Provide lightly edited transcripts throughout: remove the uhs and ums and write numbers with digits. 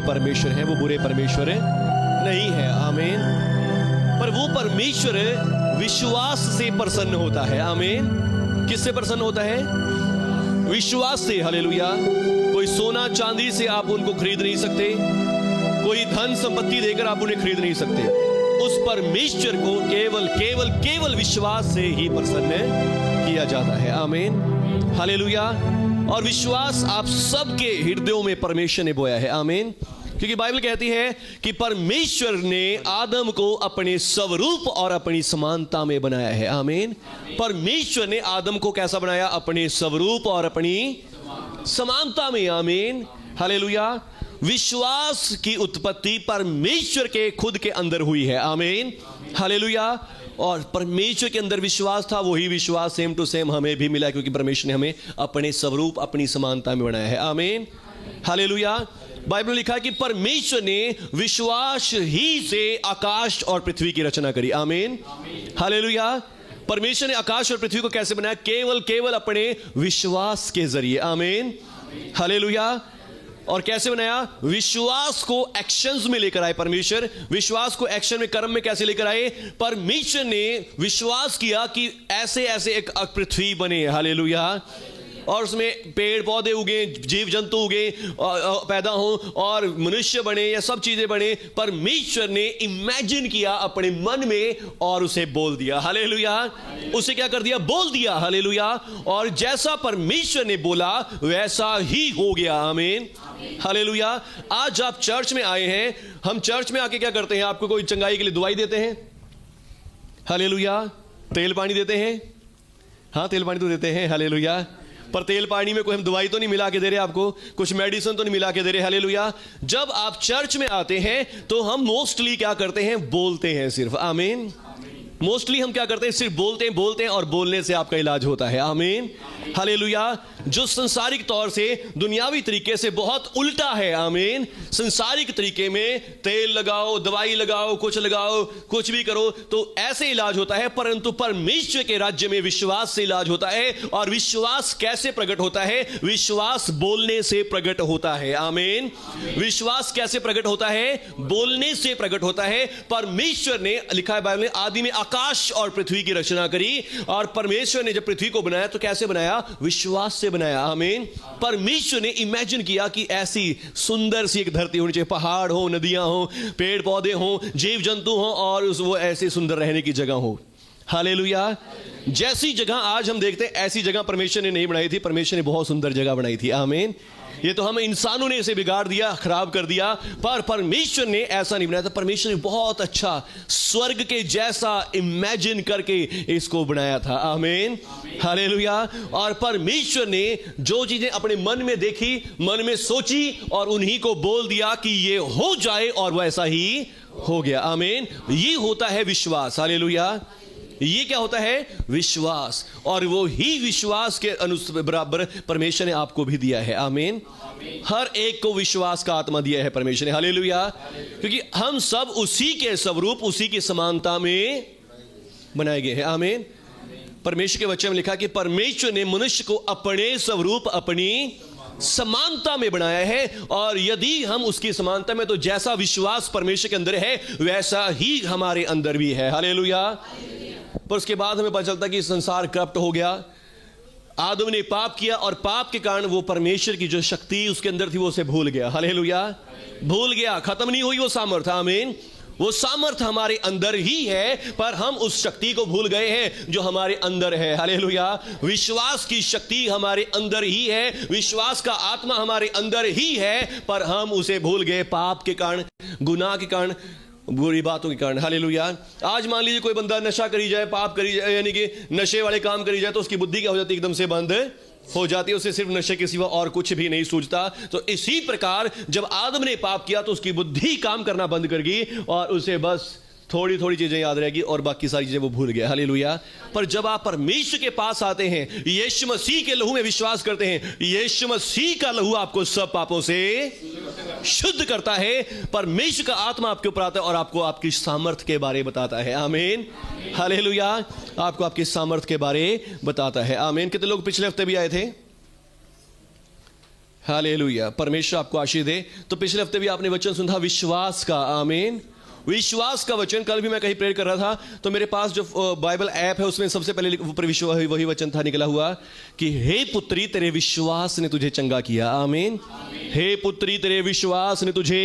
परमेश्वर हैं, वो बुरे परमेश्वर नहीं है। आमीन। पर वो परमेश्वर विश्वास से प्रसन्न होता है। आमीन। किससे प्रसन्न होता है? विश्वास से। हालेलुया। कोई सोना चांदी से आप उनको खरीद नहीं सकते, कोई धन संपत्ति देकर आप उन्हें खरीद नहीं सकते। उस परमेश्वर को केवल केवल केवल विश्वास से ही प्रसन्न किया जाता है। आमीन। हालेलुया। और विश्वास आप सबके हृदयों में परमेश्वर ने बोया है। आमीन। क्योंकि बाइबल कहती है कि परमेश्वर ने आदम को अपने स्वरूप और अपनी समानता में बनाया है। आमीन। परमेश्वर ने आदम को कैसा बनाया? अपने स्वरूप और अपनी समानता में। आमीन। हालेलुया। विश्वास की उत्पत्ति परमेश्वर के खुद के अंदर हुई है। आमीन। हालेलुया। और परमेश्वर के अंदर विश्वास था, वही विश्वास सेम टू सेम हमें भी मिला, क्योंकि परमेश्वर ने हमें अपने स्वरूप अपनी समानता में बनाया है। आमीन। हालेलुया। बाइबल में लिखा है कि परमेश्वर ने विश्वास ही से आकाश और पृथ्वी की रचना करी। आमीन। हालेलुया। परमेश्वर ने आकाश और पृथ्वी को कैसे बनाया? केवल केवल अपने विश्वास के जरिए। आमीन। हालेलुया। और कैसे बनाया? विश्वास को एक्शंस में लेकर आए परमेश्वर। विश्वास को एक्शन में, कर्म में कैसे लेकर आए? परमेश्वर ने विश्वास किया कि ऐसे ऐसे एक पृथ्वी बने। हालेलुया। और उसमें पेड़ पौधे उगे, जीव जंतु उगे, पैदा हो और मनुष्य बने, या सब चीजें बने। परमेश्वर ने इमेजिन किया अपने मन में और उसे बोल दिया। हालेलुया। उसे क्या कर दिया? बोल दिया। हालेलुया। और जैसा परमेश्वर ने बोला वैसा ही हो गया। आमीन। हालेलुया। आज आप चर्च में आए हैं, हम चर्च में आके क्या करते हैं? आपको कोई चंगाई के लिए दवाई देते हैं? हालेलुया। तेल पानी देते हैं? हाँ, तेल पानी तो देते हैं। हालेलुया। पर तेल पानी में कोई हम दवाई तो नहीं मिला के दे रहे आपको, कुछ मेडिसिन तो नहीं मिला के दे रहे। हालेलुया। जब आप चर्च में आते हैं तो हम मोस्टली क्या करते हैं? बोलते हैं सिर्फ। आमीन। मोस्टली हम क्या करते हैं? सिर्फ बोलते हैं और बोलने से आपका इलाज होता है। आमीन। हालेलुया। जो संसारिक तौर से, दुनियावी तरीके से बहुत उल्टा है। आमीन। संसारिक तरीके में तेल लगाओ, दवाई लगाओ, कुछ लगाओ, कुछ भी करो तो ऐसे इलाज होता है। परंतु परमेश्वर के राज्य में विश्वास से इलाज होता है। और विश्वास कैसे प्रकट होता है? विश्वास बोलने से प्रकट होता है। आमीन। विश्वास कैसे प्रकट होता है? बोलने से प्रकट होता है। परमेश्वर ने, लिखा है बाइबल में, आदि में आकाश और पृथ्वी की रचना करी। और परमेश्वर ने जब पृथ्वी को बनाया तो कैसे बनाया? विश्वास से बनाया। आमीन। परमेश्वर ने इमेजिन किया कि ऐसी सुंदर सी एक धरती होनी चाहिए, पहाड़ हो, नदियां हो, पेड़ पौधे हो, जीव जंतु हो, और वो ऐसे सुंदर रहने की जगह हो। हालेलुया। जैसी जगह आज हम देखते हैं ऐसी जगह परमेश्वर ने नहीं बनाई थी। परमेश्वर ने बहुत सुंदर जगह बनाई थी। आमीन। ये तो हम इंसानों ने इसे बिगाड़ दिया, खराब कर दिया, पर परमेश्वर ने ऐसा नहीं बनाया था। परमेश्वर ने बहुत अच्छा स्वर्ग के जैसा इमेजिन करके इसको बनाया था। आमीन। हालेलुया। और परमेश्वर ने जो चीजें अपने मन में देखी, मन में सोची और उन्हीं को बोल दिया कि ये हो जाए, और वैसा ही हो गया। आमीन। ये होता है विश्वास। हालेलुया। ये क्या होता है? विश्वास। और वो ही विश्वास के बराबर परमेश्वर ने आपको भी दिया है। आमीन। हर एक को विश्वास का आत्मा दिया है परमेश्वर ने। हालेलुया। क्योंकि हम सब उसी के स्वरूप, उसी की समानता में बनाए गए हैं। आमीन। परमेश्वर के वचन में लिखा कि परमेश्वर ने मनुष्य को अपने स्वरूप, अपनी समानता में बनाया है। और यदि हम उसकी समानता में, तो जैसा विश्वास परमेश्वर के अंदर है वैसा ही हमारे अंदर भी है। हालेलुया। पर उसके बाद हमें पता चलता कि संसार करप्ट हो गया, आदम ने पाप किया, और पाप के कारण वो परमेश्वर की जो शक्ति उसके अंदर थी वो उसे भूल गया। हालेलुया। भूल गया, खत्म नहीं हुई वो सामर्थ। आमीन। वो सामर्थ हमारे अंदर ही है, पर हम उस शक्ति को भूल गए हैं जो हमारे अंदर है। हालेलुया। विश्वास की शक्ति हमारे अंदर ही है, विश्वास का आत्मा हमारे अंदर ही है, पर हम उसे भूल गए पाप के कारण, गुनाह के कारण, बुरी बातों के कारण। हालेलुया। आज मान लीजिए कोई बंदा नशा करी जाए, पाप करी जाए, यानी कि नशे वाले काम करी जाए, तो उसकी बुद्धि क्या हो जाती है? एकदम से बंद हो जाती है। उसे सिर्फ नशे के सिवा और कुछ भी नहीं सूझता। तो इसी प्रकार जब आदम ने पाप किया तो उसकी बुद्धि काम करना बंद कर गई, और उसे बस थोड़ी थोड़ी चीजें याद रहेगी और बाकी सारी चीजें वो भूल गया। हालेलुया। पर जब आप परमेश्वर के पास आते हैं, यीशु मसीह के लहू में विश्वास करते हैं, यीशु मसीह का लहू आपको सब पापों से शुद्ध करता है। परमेश्वर का आत्मा आपके ऊपर आता है और आपको आपकी सामर्थ के बारे बताता है। आमीन। हालेलुया। आपको आपकी सामर्थ के बारे बताता है। आमीन। कितने लोग पिछले हफ्ते भी आए थे? हालेलुया। परमेश्वर आपको आशीष दे। तो पिछले हफ्ते भी आपने वचन सुना विश्वास का, आमीन। विश्वास का वचन। कल भी मैं कहीं प्रेयर कर रहा था तो मेरे पास जो बाइबल ऐप है उसमें सबसे पहले वही वचन था निकला हुआ कि हे पुत्री तेरे विश्वास ने तुझे चंगा किया, आमीन। हे पुत्री तेरे विश्वास ने तुझे,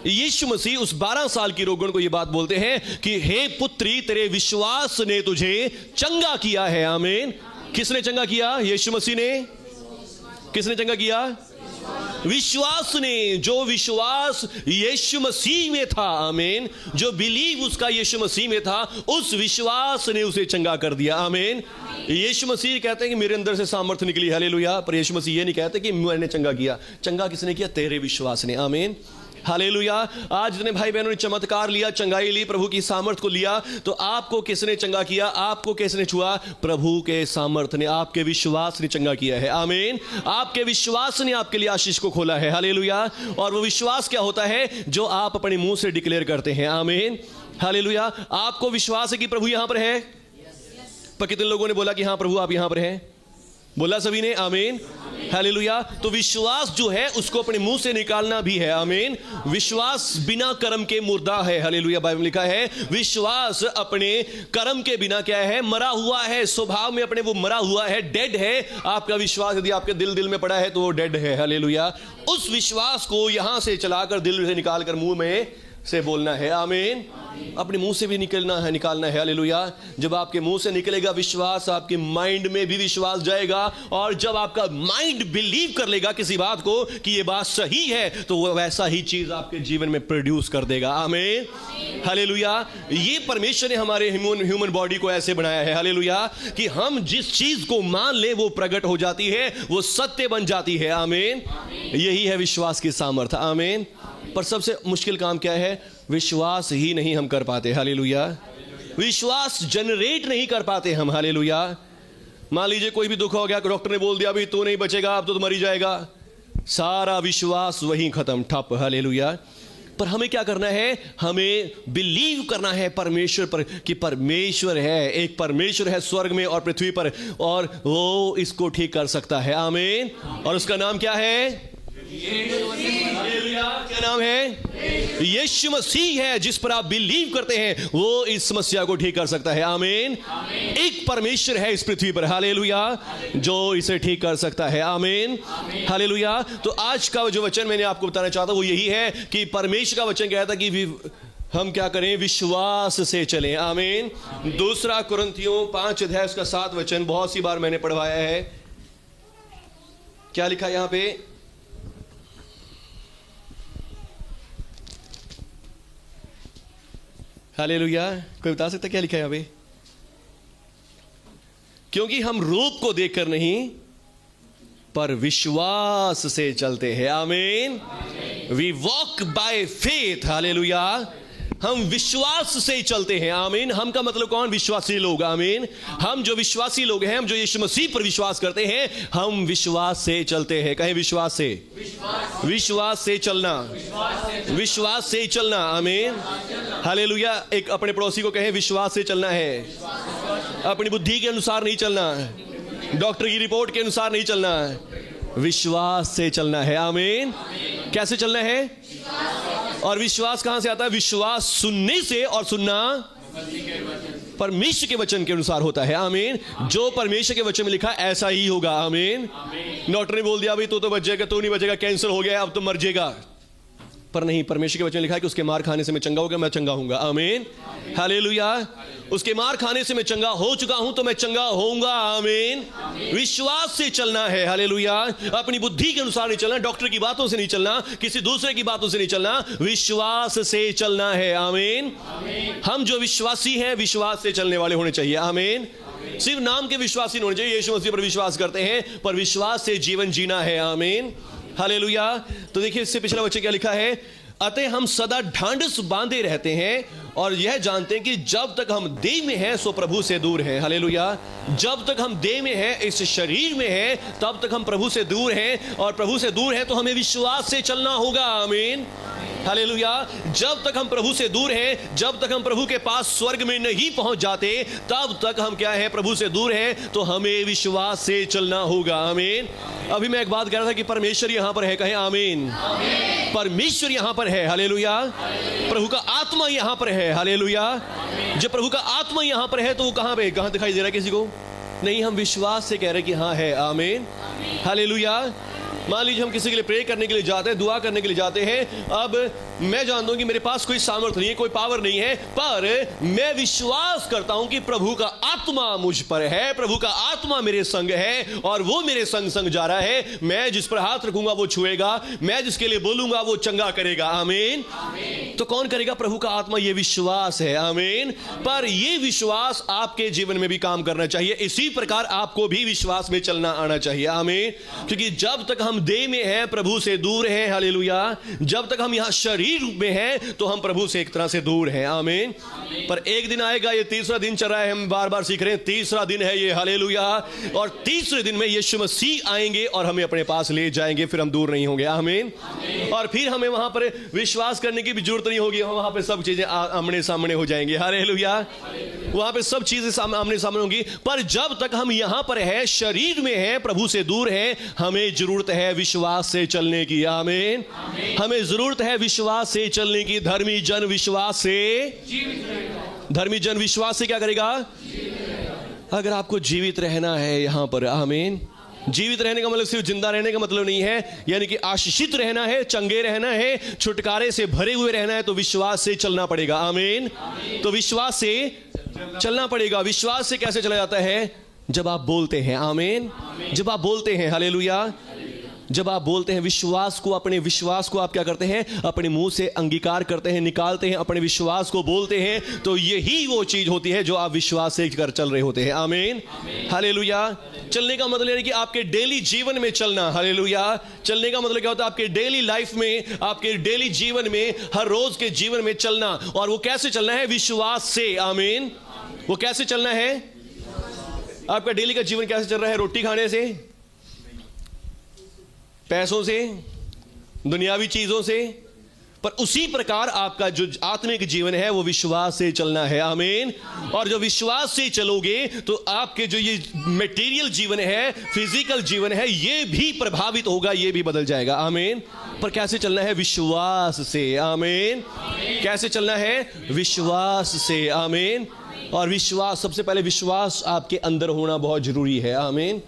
यीशु मसीह उस 12 साल की रोगन को ये बात बोलते हैं कि हे पुत्री तेरे विश्वास ने तुझे चंगा किया है, आमीन। किसने चंगा किया? यीशु मसीह ने। किसने चंगा किया? विश्वास ने। जो विश्वास यीशु मसीह में था, आमीन, जो बिलीव उसका यीशु मसीह में था, उस विश्वास ने उसे चंगा कर दिया, आमीन। यीशु मसीह कहते हैं कि मेरे अंदर से सामर्थ्य निकली, हालेलुया। पर यीशु मसीह ये नहीं कहते कि मैंने चंगा किया। चंगा किसने किया? तेरे विश्वास ने, आमीन, हालेलुया। आज जितने भाई बहनों ने चमत्कार लिया, चंगाई ली, प्रभु की सामर्थ्य को लिया, तो आपको किसने चंगा किया? आपको किसने छुआ? प्रभु के सामर्थ्य ने, आपके विश्वास ने चंगा किया है, आमीन। आपके विश्वास ने आपके लिए आशीष को खोला है, हालेलुया। और वो विश्वास क्या होता है? जो आप अपने मुंह से डिक्लेयर करते हैं, आमीन, हालेलुया। आपको विश्वास है कि प्रभु यहां पर है? पर कितने लोगों ने बोला कि हाँ प्रभु आप यहां पर हैं? बोला सभी ने, आमीन, हालेलुया। तो विश्वास जो है उसको अपने मुंह से निकालना भी है, आमीन। विश्वास बिना कर्म के मुर्दा है, हालेलुया। बाइबल में लिखा है विश्वास अपने कर्म के बिना क्या है? मरा हुआ है। स्वभाव में अपने वो मरा हुआ है, डेड है। आपका विश्वास यदि आपके दिल में पड़ा है तो वो डेड है, हालेलुया। उस विश्वास को यहां से चलाकर दिल से निकालकर मुंह में से बोलना है, आमीन। अपने मुंह से भी निकालना है, हालेलुया। जब आपके मुंह से निकलेगा विश्वास, आपके माइंड में भी विश्वास जाएगा। और जब आपका माइंड बिलीव कर लेगा किसी बात को कि ये बात सही है, तो वो वैसा ही चीज आपके जीवन में प्रोड्यूस कर देगा, आमीन, हालेलुया। ये परमेश्वर ने हमारे ह्यूमन बॉडी को ऐसे बनाया है, हालेलुया, कि हम जिस चीज को मान ले वो प्रकट हो जाती है, वो सत्य बन जाती है, आमीन। यही है विश्वास की सामर्थ्य, आमीन। पर सबसे मुश्किल काम क्या है? विश्वास ही नहीं हम कर पाते, हालेलुया। विश्वास जनरेट नहीं कर पाते हम, हालेलुया। मान लीजिए कोई भी दुख हो गया, डॉक्टर ने बोल दिया अभी तू नहीं बचेगा, अब तो मर ही जाएगा, सारा विश्वास वहीं खत्म, ठप, हालेलुया। पर हमें क्या करना है? हमें बिलीव करना है परमेश्वर पर कि परमेश्वर है, एक परमेश्वर है स्वर्ग में और पृथ्वी पर, और वो इसको ठीक कर सकता है, आमीन। और उसका नाम क्या है? क्या नाम है? यीशु मसीह है। जिस पर आप बिलीव करते हैं वो इस समस्या को ठीक कर सकता है, आमीन। एक परमेश्वर है इस पृथ्वी पर, हालेलुया, जो इसे ठीक कर सकता है, आमीन, हालेलुया। तो आज का जो वचन मैंने आपको बताना चाहता हूं वो यही है कि परमेश्वर का वचन कहता है कि हम क्या करें? विश्वास से चलें, आमीन। 2 कुरिन्थियों 5 अध्याय उसका 7 वचन बहुत सी बार मैंने पढ़वाया है। क्या लिखा है यहां पे? हालेलुया। कोई बता सकता क्या लिखा है यहां पे? क्योंकि हम रूप को देखकर नहीं पर विश्वास से चलते हैं, आमीन। We walk by faith, hallelujah. हम विश्वास से चलते हैं, आमीन। हम का मतलब कौन? विश्वासी लोग, आमीन। हम जो विश्वासी लोग हैं, हम जो यीशु मसीह पर विश्वास करते हैं, हम विश्वास से चलते हैं। कहें विश्वास से, विश्वास से चलना, विश्वास से चलना, आमीन, हालेलुया। एक अपने पड़ोसी को कहें विश्वास से चलना है। अपनी बुद्धि के अनुसार नहीं चलना, डॉक्टर की रिपोर्ट के अनुसार नहीं चलना, विश्वास से चलना है, आमीन। कैसे चलना है? और विश्वास कहां से आता है? विश्वास सुनने से, और सुनना परमेश्वर के वचन के अनुसार होता है, आमीन। जो परमेश्वर के वचन में लिखा ऐसा ही होगा, आमीन। डॉक्टर ने बोल दिया भाई तू तो बच जाएगा, तू नहीं बचेगा, कैंसर हो गया, अब तो मर जाएगा, पर नहीं, परमेश्वर के वचन में लिखा है कि उसके मार खाने से मैं चंगा हो गया, मैं चंगा होऊंगा, आमीन, हालेलुया। उसके मार खाने से मैं चंगा हो चुका हूं तो मैं चंगा होऊंगा, आमीन। विश्वास से चलना है, हालेलुया। अपनी बुद्धि के अनुसार नहीं चलना, डॉक्टर की बातों से नहीं चलना, किसी दूसरे की बातों से नहीं चलना, विश्वास से चलना है, आमीन। हम जो विश्वासी हैं विश्वास से चलने वाले होने चाहिए, आमीन। सिर्फ नाम के विश्वासी नहीं होने चाहिए, यीशु मसीह पर विश्वास करते हैं, पर विश्वास से जीवन जीना है, आमीन, हालेलुया। तो देखिए इससे पिछला वचन क्या लिखा है? अतः हम सदा ढांढस बांधे रहते हैं और यह जानते हैं कि जब तक हम देह में हैं सो प्रभु से दूर हैं, हालेलुया। जब तक हम देह में हैं, इस शरीर में हैं, तब तक हम प्रभु से दूर हैं, और प्रभु से दूर हैं तो हमें विश्वास से चलना होगा, आमीन। हालेलुया। जब तक हम प्रभु से दूर हैं, जब तक हम प्रभु के पास स्वर्ग में नहीं पहुंच जाते, तब तक हम क्या है, प्रभु से दूर हैं। तो हमें विश्वास से चलना होगा। आमीन। अभी मैं एक बात कह रहा था कि परमेश्वर यहां पर है, कहें आमीन। परमेश्वर यहां पर है। हालेलुया। प्रभु का आत्मा यहां पर है। हालेलुया। जब प्रभु का आत्मा यहां पर है तो वो कहां पे, कहां दिखाई दे रहा है किसी को? नहीं, हम विश्वास से कह रहे हैं कि हाँ है। आमीन। हालेलुया। मान लीजिए हम किसी के लिए प्रे करने के लिए जाते हैं, दुआ करने के लिए जाते हैं। अब मैं जानता हूं कि मेरे पास कोई सामर्थ्य नहीं है, कोई पावर नहीं है, पर मैं विश्वास करता हूं कि प्रभु का आत्मा मुझ पर है, प्रभु का आत्मा मेरे संग है और वो मेरे संग संग जा रहा है। मैं जिस पर हाथ रखूंगा वो छुएगा, मैं जिसके लिए बोलूंगा वो चंगा करेगा। आमीन। तो कौन करेगा? प्रभु का आत्मा। ये विश्वास है। आमीन। पर ये विश्वास आपके जीवन में भी काम करना चाहिए। इसी प्रकार आपको भी विश्वास में चलना आना चाहिए। आमीन। क्योंकि जब तक हम देह में हैं, प्रभु से दूर हैं। हालेलुया। जब तक हम यहां शरीर रूप में हैं, तो हम प्रभु से एक तरह से दूर हैं। आमीन। पर एक दिन आएगा, ये तीसरा दिन चल रहा है, हम बार बार सीख रहे हैं, तीसरा दिन है ये। हालेलुया। और तीसरे दिन में यीशु मसीह आएंगे और हमें अपने पास ले जाएंगे, फिर हम दूर नहीं होंगे। आमीन। और फिर हमें वहां पर विश्वास करने की भी जरूरत नहीं होगी, वहां पर सब चीजें आमने सामने हो जाएंगी। हालेलुया। वहां पे सब चीजें आमने सामने होंगी। पर जब तक हम यहां पर हैं, शरीर में हैं, प्रभु से दूर हैं, हमें जरूरत है विश्वास से चलने की। आमीन। हमें जरूरत है विश्वास से चलने की। धर्मी जन विश्वास से, धर्मी जन विश्वास से क्या करेगा? अगर आपको जीवित रहना है यहां पर, आमीन। जीवित रहने का मतलब सिर्फ जिंदा रहने का मतलब नहीं है, यानी कि आशीषित रहना है, चंगे रहना है, छुटकारे से भरे हुए रहना है, तो विश्वास से चलना पड़ेगा। आमीन। तो विश्वास से चलना पड़ेगा। विश्वास से कैसे चला जाता है? जब आप बोलते हैं। आमीन। जब आप बोलते हैं। हालेलुया। जब आप बोलते हैं, विश्वास को, अपने विश्वास को आप क्या करते हैं? अपने मुंह से अंगीकार करते हैं, निकालते हैं, अपने विश्वास को बोलते हैं, तो यही वो चीज होती है जो आप विश्वास से कर चल रहे होते हैं। आमीन। हालेलुया। चलने का मतलब है कि आपके डेली जीवन में चलना। हालेलुया। चलने का मतलब क्या होता है? आपके डेली लाइफ में, आपके डेली जीवन में, हर रोज के जीवन में चलना। और वो कैसे चलना है? विश्वास से। आमीन। वो कैसे चलना है? आपका डेली का जीवन कैसे चल रहा है? रोटी खाने से, पैसों से, दुनियावी चीजों से? पर उसी प्रकार आपका जो आत्मिक जीवन है वो विश्वास से चलना है। आमीन। और जो विश्वास से चलोगे तो आपके जो ये मटेरियल जीवन है, फिजिकल जीवन है, ये भी प्रभावित होगा, ये भी बदल जाएगा। आमीन। पर कैसे चलना है? विश्वास से। आमीन। कैसे चलना है? विश्वास से। आमीन। और विश्वास, सबसे पहले विश्वास आपके अंदर होना बहुत जरूरी है। आमीन।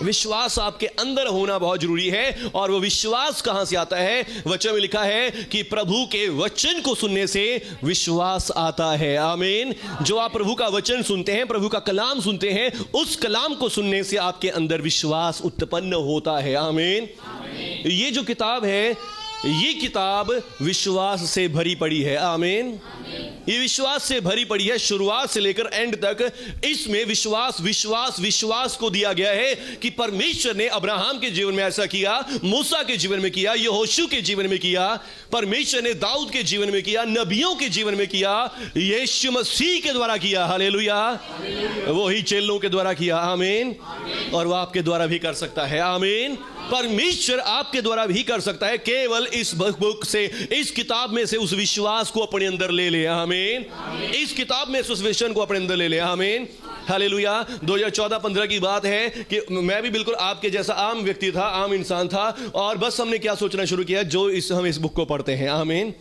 विश्वास आपके अंदर होना बहुत जरूरी है। और वो विश्वास कहां से आता है? वचन में लिखा है कि प्रभु के वचन को सुनने से विश्वास आता है। आमीन। जो आप प्रभु का वचन सुनते हैं, प्रभु का कलाम सुनते हैं, उस कलाम को सुनने से आपके अंदर विश्वास उत्पन्न होता है। आमीन। ये जो किताब है, ये किताब विश्वास से भरी पड़ी है। आमीन। ये विश्वास से भरी पड़ी है, शुरुआत से लेकर एंड तक इसमें विश्वास विश्वास विश्वास को दिया गया है कि परमेश्वर ने अब्राहम के जीवन में ऐसा किया, मूसा के जीवन में किया, यहोशू के जीवन में किया, परमेश्वर ने दाऊद के जीवन में किया, नबियों के जीवन में किया, यीशु मसीह के द्वारा किया। हालेलुया। वही चेलों के द्वारा किया। आमीन। और वो आपके द्वारा भी कर सकता है। आमीन। परमेश्वर आपके द्वारा भी कर सकता है, केवल इस बुक से, इस किताब में से उस विश्वास को अपने अंदर ले ले। आमीन। इस किताब में से उस विजन को अपने अंदर ले ले। आमीन। हालेलुया। 2014-15 की बात है कि मैं भी बिल्कुल आपके जैसा आम व्यक्ति था, आम इंसान था, और बस हमने क्या सोचना शुरू किया, जो हम इस बुक को पढ़ते हैं। आमीन।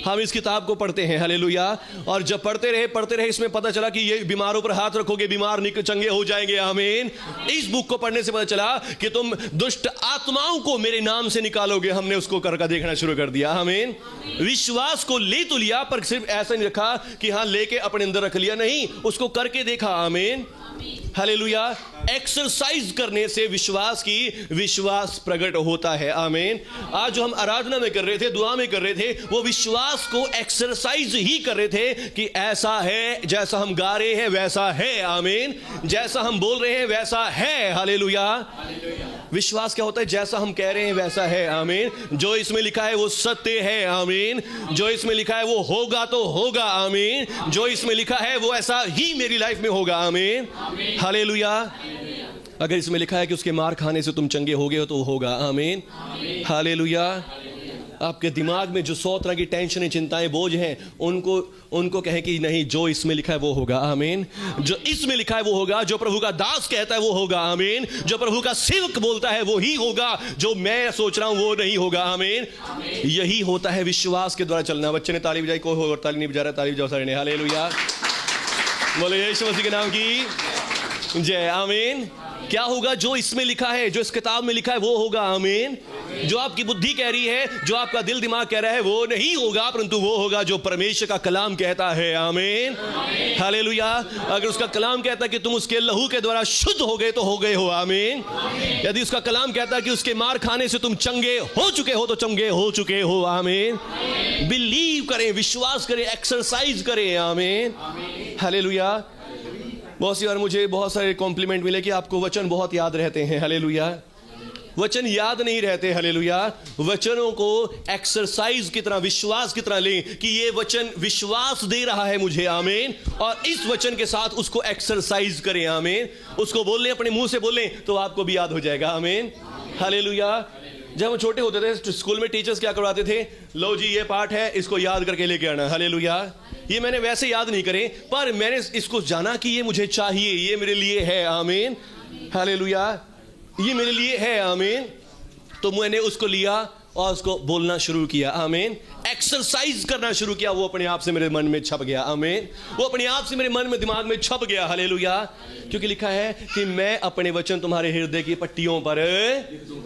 हम इस किताब को पढ़ते हैं। हालेलुया। और जब पढ़ते रहे, इसमें पता चला कि ये बीमारों पर हाथ रखोगे, बीमार चंगे हो जाएंगे। आमीन। इस बुक को पढ़ने से पता चला कि तुम दुष्ट आत्माओं को मेरे नाम से निकालोगे। हमने उसको करके देखना शुरू कर दिया। आमीन। विश्वास को ले तो लिया, पर सिर्फ ऐसा नहीं रखा कि हाँ लेके अपने अंदर रख लिया, नहीं, उसको करके देखा। आमीन। हालेलुया। एक्सरसाइज करने से विश्वास प्रकट होता है। आमीन। आज जो हम आराधना में कर रहे थे, दुआ में कर रहे थे, वो विश्वास को एक्सरसाइज ही कर रहे थे कि ऐसा है, जैसा हम गा रहे हैं वैसा है। आमीन। जैसा हम बोल रहे हैं वैसा है। हालेलुया। विश्वास क्या होता है? जैसा हम कह रहे हैं वैसा है। आमीन। जो इसमें लिखा है वो सत्य है। आमीन। जो इसमें लिखा है वो होगा तो होगा। आमीन। जो इसमें लिखा है वो ऐसा ही मेरी लाइफ में होगा। आमीन। हालेलुया। अगर इसमें लिखा है कि उसके मार खाने से तुम चंगे हो गए हो तो होगा। आमीन। हालेलुया। आपके दिमाग में जो 100 तरह की टेंशनें, चिंताएं, बोझ हैं, उनको कहें कि नहीं, जो इसमें लिखा है वो होगा। आमीन। जो इसमें लिखा है वो होगा, जो प्रभु का दास कहता है वो होगा। आमीन। जो प्रभु का सेवक बोलता है वो ही होगा, जो मैं सोच रहा हूं वो नहीं होगा। आमीन। यही होता है विश्वास के द्वारा चलना। बच्चे ने ताली बजाई, कोई और ताली नहीं बजा रहा, ताली बजाओ सारे ने। हालेलुया। बोले यीशु मसीह के नाम की जय। आमीन। क्या होगा? जो इसमें लिखा है, जो इस किताब में लिखा है वो होगा। आमीन। जो आपकी बुद्धि कह रही है, जो आपका दिल दिमाग कह रहा है वो नहीं होगा, परंतु वो होगा जो परमेश्वर का कलाम कहता है। आमीन। हालेलुया। अगर उसका कलाम कहता है कि तुम उसके लहू के द्वारा शुद्ध हो गए तो हो गए हो। आमीन। यदि उसका कलाम कहता है कि उसके मार खाने से तुम चंगे हो चुके हो तो चंगे हो चुके हो। आमीन। बिलीव करें, विश्वास करें, एक्सरसाइज करें। आमीन। हालेलुया। बहुत सी बार मुझे बहुत सारे कॉम्प्लीमेंट मिले कि आपको वचन बहुत याद रहते हैं। हालेलुया। वचन याद नहीं रहते। हालेलुया। वचनों को एक्सरसाइज की तरह, विश्वास की तरह लें कि ये वचन विश्वास दे रहा है मुझे। आमीन। और इस वचन के साथ उसको एक्सरसाइज करें। आमीन। उसको बोल लें, अपने मुंह से बोलें तो आपको भी याद हो जाएगा। आमीन। हालेलुया। जब हम छोटे होते थे स्कूल में टीचर्स क्या करवाते थे? लो जी ये पाठ है, इसको याद करके लेके आना। हालेलुया। ये मैंने वैसे याद नहीं करे, पर मैंने इसको जाना कि ये मुझे चाहिए, ये मेरे लिए है। आमीन। हालेलुया। ये मेरे लिए है। आमीन। तो मैंने उसको लिया और उसको बोलना शुरू किया। आमीन। एक्सरसाइज करना शुरू किया, वो अपने आप से मेरे मन में छप गया। आमीन। वो अपने आप से मेरे मन में, दिमाग में छप गया। हालेलुया। क्योंकि लिखा है कि मैं अपने वचन तुम्हारे हृदय की पट्टियों पर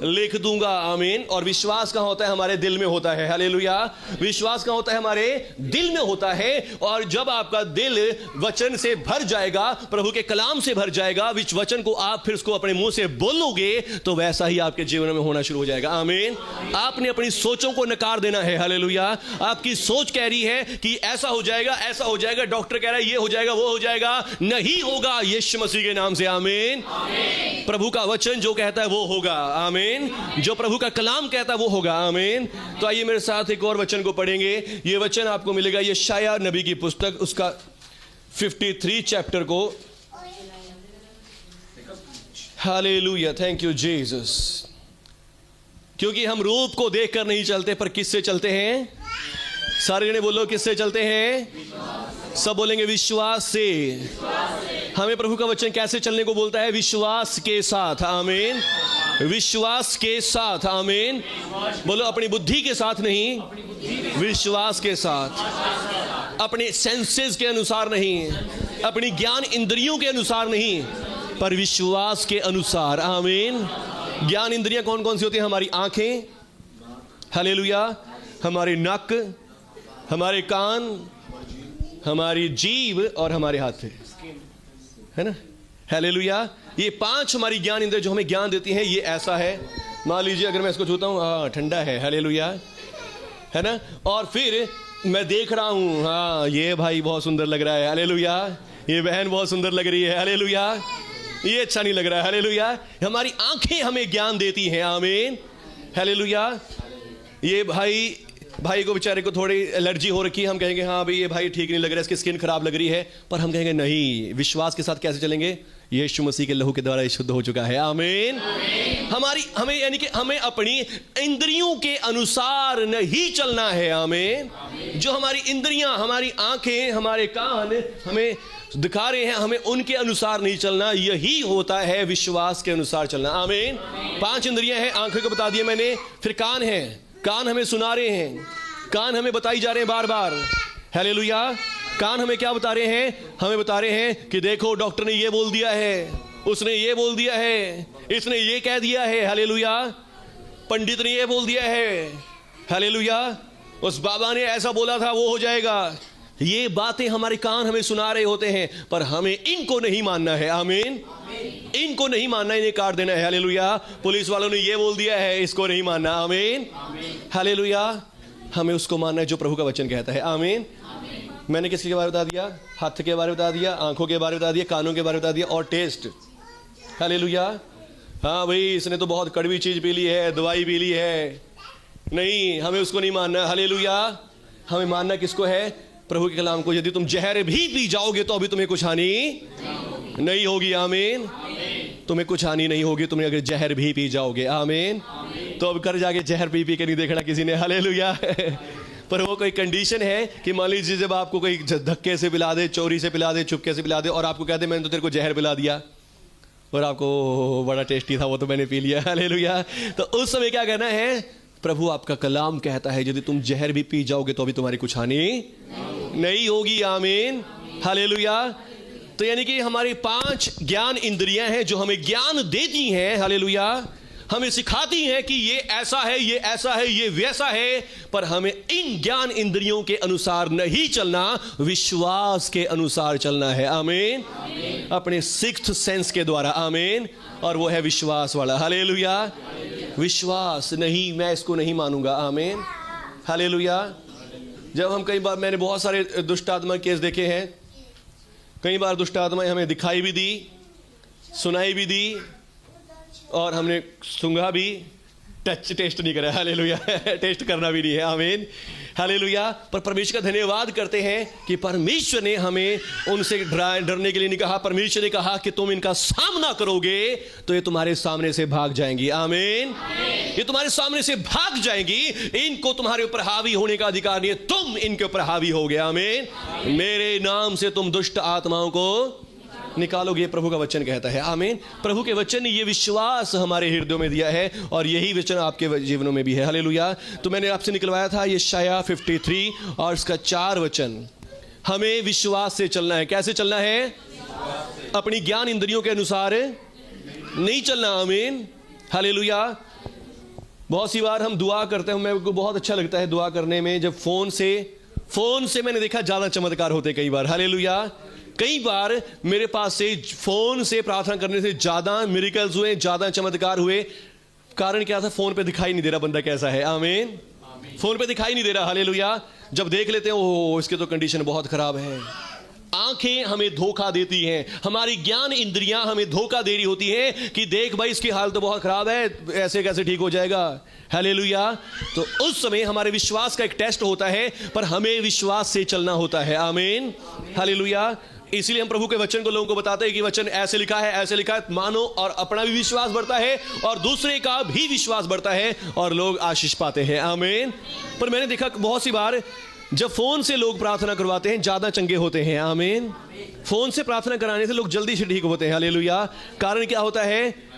लिख दूंगा। आमीन। और विश्वास कहां होता है? हमारे दिल में होता है। हालेलुया। विश्वास कहां होता है? हमारे दिल में होता है। और जब आपका दिल वचन से भर जाएगा, प्रभु के कलाम से भर जाएगा, विच वचन को आप फिर उसको अपने मुंह से बोलोगे तो वैसा ही आपके जीवन में होना शुरू हो जाएगा। आमीन। आपने अपनी सोचों को नकार देना है। हालेलुया। आपकी सोच कह रही है कि ऐसा हो जाएगा, ऐसा हो जाएगा, डॉक्टर कह रहा है ये हो जाएगा, वो हो जाएगा, नहीं होगा यीशु मसीह के नाम से। आमीन। प्रभु का वचन जो कहता है वो होगा। आमीन। जो प्रभु का कलाम कहता है वो होगा। आमीन। तो आइए मेरे साथ एक और वचन को पढ़ेंगे। ये वचन आपको मिलेगा यशायाह नबी की पुस्तक, उसका 53 चैप्टर को। हालेलुया। Thank you Jesus. क्योंकि हम रूप को देखकर नहीं चलते, पर किससे चलते हैं? सारे जने बोलो, किससे चलते हैं? सब बोलेंगे विश्वास से। हमें प्रभु का वचन कैसे चलने को बोलता है? विश्वास के साथ। आमीन। विश्वास के साथ। आमीन। बोलो, अपनी बुद्धि के साथ नहीं, विश्वास के साथ। अपने सेंसेस के अनुसार नहीं, अपनी ज्ञान इंद्रियों के अनुसार नहीं, पर विश्वास के अनुसार। आमीन। ज्ञान इंद्रियां कौन कौन सी होती हैं? हमारी आंखें, हालेलुया, हमारी नाक, हमारे कान, हमारी जीभ और हमारे हाथ, है ना? हालेलुया। ये 5 हमारी ज्ञान इंद्रियां जो हमें ज्ञान देती हैं। ये ऐसा है, मान लीजिए अगर मैं इसको छूता हूं, हाँ ठंडा है। हालेलुया। है ना? और फिर मैं देख रहा हूं, हाँ ये भाई बहुत सुंदर लग रहा है। हालेलुया। ये बहन बहुत सुंदर लग रही है। हालेलुया। ये अच्छा नहीं लग रहा है। हालेलुया। हमारी आंखें हमें ज्ञान देती हैं। आमीन। हालेलुया। ये भाई को बेचारे को थोड़ी एलर्जी हो रखी है, हम कहेंगे हाँ भाई ये भाई ठीक नहीं लग रहा है, इसकी स्किन खराब लग रही है, पर हम कहेंगे नहीं, विश्वास के साथ कैसे चलेंगे? यीशु मसीह के लहू के द्वारा शुद्ध हो चुका है। आमीन। हमें यानी कि हमें अपनी इंद्रियों के अनुसार नहीं चलना है। आमीन। जो हमारी इंद्रियां, हमारी आंखें, हमारे कान हमें दिखा रहे हैं, हमें उनके अनुसार नहीं चलना। यही होता है विश्वास के अनुसार चलना। आमीन। 5 इंद्रियां हैं, आंखें को बता दिया मैंने, फिर कान है, कान हमें सुना रहे हैं, कान हमें बताई जा रहे हैं बार बार। हालेलुया। कान हमें क्या बता रहे हैं? हमें बता रहे हैं कि देखो डॉक्टर ने ये बोल दिया है, उसने ये बोल दिया है, इसने ये कह दिया है। हालेलुया। पंडित ने ये बोल दिया है। हालेलुया। उस बाबा ने ऐसा बोला था, वो हो जाएगा। ये बातें हमारे कान हमें सुना रहे होते हैं, पर हमें इनको नहीं मानना है। आमीन। इनको नहीं मानना, इन्हें काट देना है। हालेलुया। पुलिस वालों ने ये बोल दिया है, इसको नहीं मानना। आमीन। हालेलुया। हमें उसको मानना है जो प्रभु का वचन कहता है। आमीन। मैंने किसके बारे में बता दिया? हाथ के बारे में बता दिया, आंखों के बारे में बता दिया, कानों के बारे में बता दिया, और टेस्ट। हालेलुया। हाँ भाई इसने तो बहुत कड़वी चीज पी ली है, दवाई पी ली है, नहीं, हमें उसको नहीं मानना। हालेलुया। हमें मानना किसको है? प्रभु के कलाम को। यदि तुम जहर भी पी जाओगे तो अभी तुम्हें कुछ हानि नहीं होगी। आमीन। तुम्हें कुछ हानि नहीं होगी तुम्हें अगर जहर भी पी जाओगे। आमीन। तो अब घर जाके जहर पी पी के नहीं देखना किसी ने, हालेलुया। पर वो कोई कंडीशन है कि मान लीजिए जब आपको कोई धक्के से पिला दे, चोरी से पिला दे, चुपके से पिला दे, और आपको कह दे मैंने तो तेरे को जहर पिला दिया, और आपको बड़ा टेस्टी था वो तो मैंने पी लिया, हालेलुया। तो उस समय क्या कहना है? प्रभु आपका कलाम कहता है यदि तुम जहर भी पी जाओगे तो भी तुम्हारी कुछ हानि नहीं होगी, आमीन, हालेलुया। तो यानी कि हमारी 5 ज्ञान इंद्रियां हैं जो हमें ज्ञान देती हैं, हालेलुया, हमें सिखाती हैं कि ये ऐसा है, ये ऐसा है, ये वैसा है, पर हमें इन ज्ञान इंद्रियों के अनुसार नहीं चलना, विश्वास के अनुसार चलना है, आमीन, अपने 6th सेंस के द्वारा, आमीन, और वो है विश्वास वाला, हालेलुया। विश्वास नहीं, मैं इसको नहीं मानूंगा, आमीन, हालेलुया। जब हम कई बार, मैंने बहुत सारे दुष्ट आत्मा केस देखे हैं, कई बार दुष्ट आत्माएं हमें दिखाई भी दी, सुनाई भी दी, और हमने सूंघा भी, टेस्ट नहीं करा, हालेलुया। टेस्ट करना भी नहीं है, आमीन, हालेलुया। पर परमेश्वर का धन्यवाद करते हैं कि परमेश्वर ने हमें उनसे डरने के लिए नहीं कहा। परमेश्वर ने कहा कि तुम इनका सामना करोगे तो ये तुम्हारे सामने से भाग जाएंगी, आमीन, ये तुम्हारे सामने से भाग जाएंगी, इनको तुम्हारे ऊपर हावी होने का अधिकार नहीं है, तुम इनके ऊपर हावी हो गए, आमीन। मेरे नाम से तुम दुष्ट आत्माओं को निकालोगे, प्रभु का वचन कहता है, आमीन। प्रभु के वचन ने ये विश्वास हमारे हृदयों में दिया है, और यही वचन आपके जीवनों में भी है, हालेलुया। तो मैंने आपसे निकलवाया था यशाया 53 और इसका 4 वचन। हमें विश्वास से चलना है। कैसे चलना है? अपनी ज्ञान इंद्रियों के अनुसार नहीं चलना, आमीन, हालेलुया। बहुत सी बार हम दुआ करते हैं, मेरे को बहुत अच्छा लगता है दुआ करने में, जब फोन से मैंने देखा ज्यादा चमत्कार होते कई बार, हालेलुया। कई बार मेरे पास से फोन से प्रार्थना करने से ज्यादा मिरेकल्स हुए, ज्यादा चमत्कार हुए। कारण क्या था? फोन पे दिखाई नहीं दे रहा बंदा कैसा है, आमीन, फोन पे दिखाई नहीं दे रहा, हालेलुया। जब देख लेते हैं ओह इसके तो कंडीशन बहुत खराब है। आंखें हमें धोखा देती हैं, हमारी ज्ञान इंद्रियां हमें धोखा दे रही होती हैं कि देख भाई इसकी हालत तो बहुत खराब है, ऐसे कैसे ठीक हो जाएगा, हालेलुया। तो उस समय हमारे विश्वास का एक टेस्ट होता है, पर हमें विश्वास से चलना होता है, आमीन, हालेलुया। इसलिए हम प्रभु के वचन को लोगों को बताते हैं कि वचन ऐसे लिखा है, ऐसे लिखा है, मानो, और अपना भी विश्वास बढ़ता है और दूसरे का भी विश्वास बढ़ता है और लोग आशीष पाते हैं, आमीन। पर मैंने देखा बहुत सी बार जब फोन से लोग प्रार्थना करवाते हैं ज्यादा चंगे होते हैं, आमीन। फोन से प्रार्थना कराने से लोग जल्दी से ठीक होते हैं, हालेलुया। कारण क्या होता है?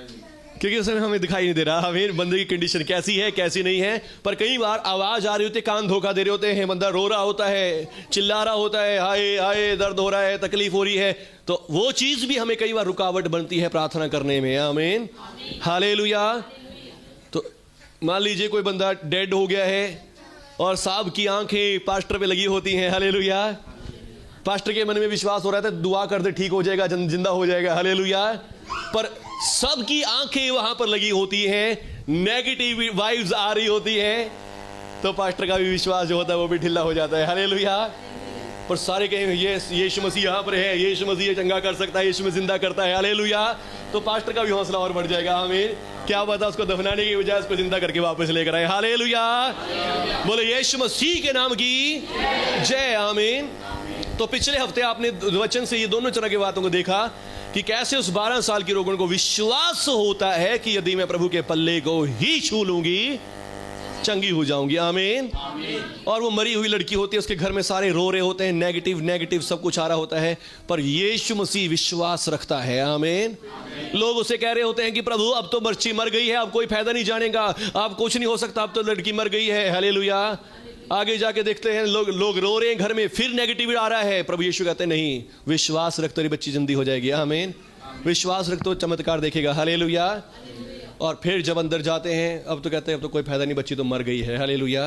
क्योंकि उस समय हमें दिखाई नहीं दे रहा, हमें बंदे की कंडीशन कैसी है कैसी नहीं है। पर कई बार आवाज आ रही होती है, कान धोखा दे रहे होते हैं, बंदा रो रहा होता है, चिल्ला रहा होता है, हाय हाय दर्द हो रहा है, तकलीफ हो रही है, तो वो चीज भी हमें कई बार रुकावट बनती है प्रार्थना करने में, आमीन, हालेलुया। तो मान लीजिए कोई बंदा डेड हो गया है और साहब की आंखें पास्टर पे लगी होती हैं, हालेलुया। पास्टर के मन में विश्वास हो रहा था दुआ कर दे ठीक हो जाएगा, जिंदा हो जाएगा, हालेलुया। पर सबकी आंखें वहां पर लगी होती हैं, नेगेटिव वाइब्स आ रही होती हैं, तो पास्टर का भी विश्वास जो होता है वो भी ढिल्ला हो जाता है, हालेलुया। पर सारे कहें ये यीशु मसीह यहाँ पर है, यीशु मसीह ये चंगा कर सकता है, यीशु मसीह जिंदा करता है, हालेलुया। तो पास्टर का भी हौसला और बढ़ जाएगा, आमीन। क्या पता उसको दफनाने की बजाय उसको जिंदा करके वापस लेकर आए, हालेलुया। बोले यीशु मसीह के नाम की जय, आमीन। तो पिछले हफ्ते आपने वचन से ये दोनों तरह की बातों को देखा कि कैसे उस 12 साल की रोगन को विश्वास होता है कि यदि मैं प्रभु के पल्ले को ही छू लूंगी चंगी हो जाऊंगी, आमीन। और वो मरी हुई लड़की होती है, उसके घर में सारे रो रहे होते हैं, नेगेटिव सब कुछ आ रहा होता है, पर यीशु मसीह विश्वास रखता है, आमीन। लोग उसे कह रहे होते हैं कि प्रभु अब तो बच्ची मर गई है, अब कोई फायदा नहीं जानेगा, अब कुछ नहीं हो सकता, अब तो लड़की मर गई है, हालेलुया। आगे जाके देखते हैं लोग रो रहे हैं घर में, फिर नेगेटिव आ रहा है। प्रभु यीशु कहते हैं नहीं, विश्वास रख तेरी बच्ची जल्दी हो जाएगी, आमीन। विश्वास रख तो चमत्कार देखेगा, हालेलुया। और फिर जब अंदर जाते हैं अब तो कहते हैं अब तो कोई फायदा नहीं, बच्ची तो मर गई है, हालेलुया।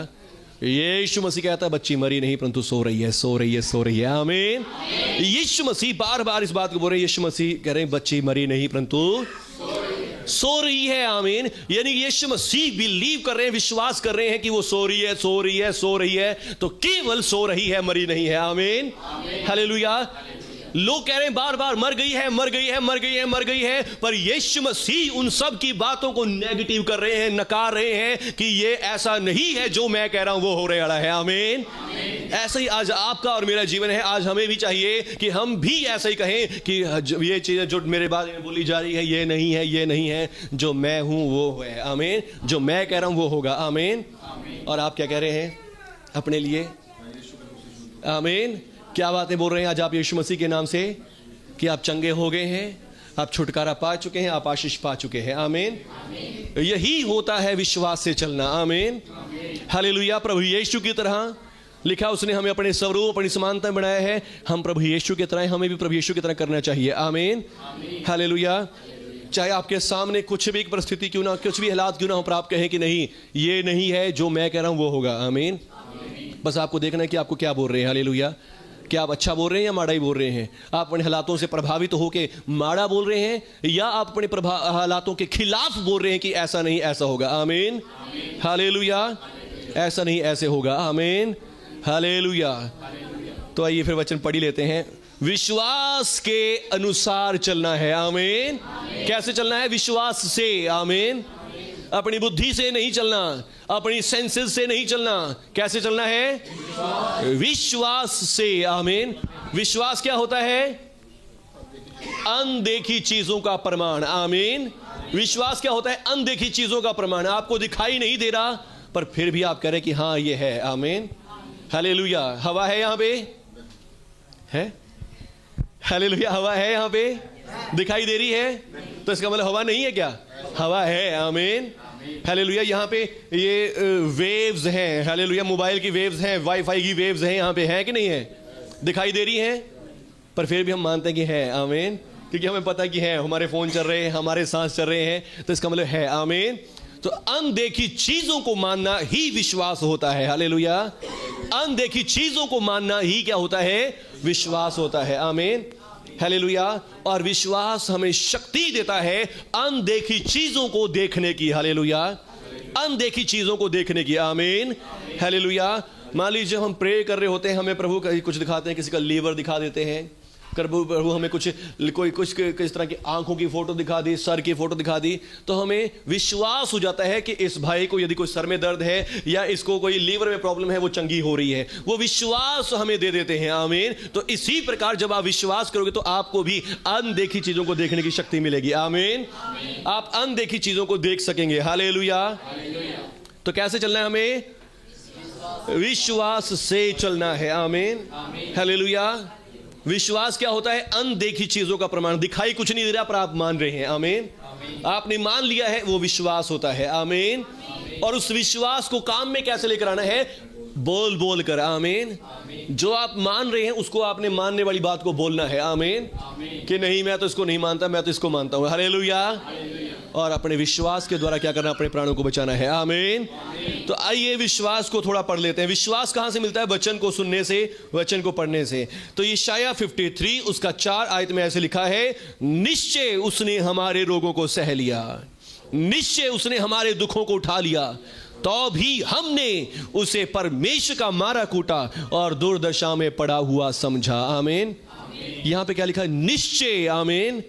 यीशु मसीह कहता है बच्ची मरी नहीं परंतु सो रही है, सो रही है, सो रही है, आमीन। यीशु मसीह बार बार इस बात को बोल रहे हैं, यीशु मसीह कह रहे हैं बच्ची मरी नहीं परंतु सो रही है, आमीन। यानी यीशु मसीह बिलीव कर रहे हैं, विश्वास कर रहे हैं कि वो सो रही है, सो रही है, सो रही है, तो केवल सो रही है, मरी नहीं है, आमीन, हालेलुया। लोग कह रहे हैं बार बार मर गई है, मर गई है, मर गई है, मर गई है, पर यीशु मसीह उन सब की बातों को नेगेटिव कर रहे हैं, नकार रहे हैं कि ये ऐसा नहीं है जो मैं कह रहा हूं वो हो रहा है। आमीन। ऐसा ही आज आपका और मेरा जीवन है। आज हमें भी चाहिए कि हम भी ऐसा ही कहें कि ये चीजें जो मेरे बारे में बोली जा रही है ये नहीं है, ये नहीं है, जो मैं हूं वो है। आमीन। जो मैं कह रहा हूं वो होगा। आमीन। और आप क्या कह रहे हैं अपने लिए? आमीन। क्या बातें बोल रहे हैं आज आप यीशु मसीह के नाम से कि आप चंगे हो गए हैं, आप छुटकारा पा चुके हैं, आप आशीष पा चुके हैं। आमीन। यही होता है विश्वास से चलना। आमीन। हालेलुया। प्रभु यीशु की तरह लिखा, उसने हमें अपने स्वरूप अपनी समानता बनाया है। हम प्रभु यीशु की तरह, हमें भी प्रभु यीशु की तरह करना चाहिए। आमीन। हालेलुया। चाहे आपके सामने कुछ भी परिस्थिति क्यों ना, कुछ भी हालात क्यों ना हो, पर आप कहें कि नहीं, ये नहीं है, जो मैं कह रहा हूं वो होगा। आमीन। बस आपको देखना है कि आपको क्या बोल रहे हैं। हालेलुया। क्या आप अच्छा बोल रहे हैं या माड़ा ही बोल रहे हैं? आप अपने हालातों से प्रभावित होकर माड़ा बोल रहे हैं या आप अपने हालातों के खिलाफ बोल रहे हैं कि ऐसा नहीं ऐसा होगा। आमीन। हालेलुया। ऐसा नहीं ऐसे होगा। आमीन। हालेलुया। तो आइए फिर वचन पढ़ लेते हैं। विश्वास के अनुसार चलना है। आमीन। कैसे चलना है? विश्वास से। आमीन। अपनी बुद्धि से नहीं चलना, अपनी सेंसेस से नहीं चलना। कैसे चलना है? विश्वास से। आमीन। विश्वास क्या होता है? अनदेखी चीजों का प्रमाण। आमीन। विश्वास क्या होता है? अनदेखी चीजों का प्रमाण। आपको दिखाई नहीं दे रहा पर फिर भी आप कह रहे कि हाँ ये है। आमीन। हालेलुया। हवा है यहां पे? है? हालेलुया। हवा है यहां पे? दिखाई दे रही है तो इसका मतलब हवा नहीं है क्या? हवा है। आमीन। हालेलुया। यहाँ पे ये वेव्स हैं। हालेलुया। मोबाइल की वेव्स हैं, वाईफाई की वेव्स हैं, यहाँ पे है कि नहीं है? दिखाई दे रही हैं पर फिर भी हम मानते हैं कि है। आमीन। क्योंकि हमें पता है कि है, हमारे फोन चल रहे हैं, हमारे सांस चल रहे हैं, तो इसका मतलब है। आमीन। तो अनदेखी चीजों को मानना ही विश्वास होता है। हालेलुया। अनदेखी चीजों को मानना ही क्या होता है? विश्वास होता है। आमीन। हालेलुया। और विश्वास हमें शक्ति देता है अनदेखी चीजों को देखने की। हालेलुया। अनदेखी चीजों को देखने की। आमीन। हालेलुया। मान लीजिए हम प्रे कर रहे होते हैं, हमें प्रभु का कुछ दिखाते हैं, किसी का लीवर दिखा देते हैं, प्रभु हमें कुछ किस तरह की आंखों की फोटो दिखा दी, सर की फोटो दिखा दी, तो हमें विश्वास हो जाता है कि इस भाई को यदि कोई सर में दर्द है या इसको कोई लीवर में प्रॉब्लम है, वो चंगी हो रही है। वो विश्वास हमें दे देते हैं। आमीन। तो इसी प्रकार जब आप विश्वास करोगे तो आपको भी अनदेखी चीजों को देखने की शक्ति मिलेगी। आमीन। आप अनदेखी चीजों को देख सकेंगे। हालेलुया। तो कैसे चलना है हमें? विश्वास से चलना है। आमीन। हालेलुया। विश्वास क्या होता है? अनदेखी चीजों का प्रमाण। दिखाई कुछ नहीं दे रहा पर आप मान रहे हैं। आमीन। आपने मान लिया है, वो विश्वास होता है। आमीन। और उस विश्वास को काम में कैसे लेकर आना है? बोल बोल कर। आमीन। जो आप मान रहे हैं उसको आपने मानने वाली बात को बोलना है। आमीन। कि नहीं, मैं तो इसको नहीं मानता, मैं तो इसको मानता हूं। हालेलुया। और अपने विश्वास के द्वारा क्या करना? अपने प्राणों को बचाना है। आमीन। तो आइए विश्वास को थोड़ा पढ़ लेते हैं। विश्वास कहां से मिलता है? वचन को सुनने से, वचन को पढ़ने से। तो यशायाह 53 उसका 4 आयत में ऐसे लिखा है, निश्चय उसने हमारे रोगों को सह लिया, निश्चय उसने हमारे दुखों को उठा लिया, तो भी हमने उसे परमेश्वर का मारा कूटा और दुर्दशा में पड़ा हुआ समझा। आमीन। यहां पे क्या लिखा है? निश्चय। आमीन।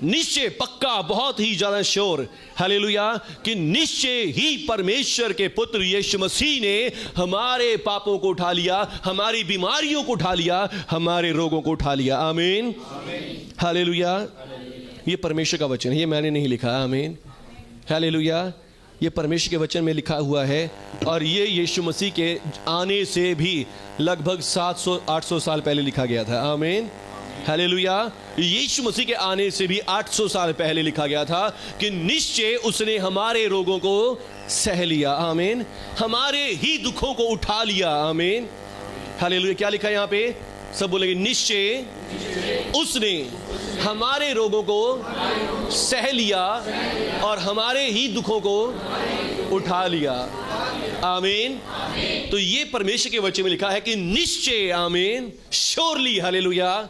निश्चय, पक्का, बहुत ही ज्यादा श्योर। हालेलुया। कि निश्चय ही परमेश्वर के पुत्र यीशु मसीह ने हमारे पापों को उठा लिया, हमारी बीमारियों को उठा लिया, हमारे रोगों को उठा लिया। आमीन। हालेलुया। ये परमेश्वर का वचन है, ये मैंने नहीं लिखा। आमीन। हालेलुया। ये परमेश्वर के वचन में लिखा हुआ है और ये यीशु मसीह के आने से भी लगभग 700-800 साल पहले लिखा गया था। आमीन। हालेलुया। यीशु मसीह के आने से भी 800 साल पहले लिखा गया था कि निश्चय उसने हमारे रोगों को सह लिया। आमीन। हमारे ही दुखों को उठा लिया। आमीन। हालेलुया। क्या लिखा है यहाँ पे? सब बोलेंगे, निश्चय उसने हमारे रोगों को सह लिया और हमारे ही दुखों को उठा लिया। आमीन। तो ये परमेश्वर के वचन में लिखा है कि निश्चय। आमीन। श्योरली। हालेलुया।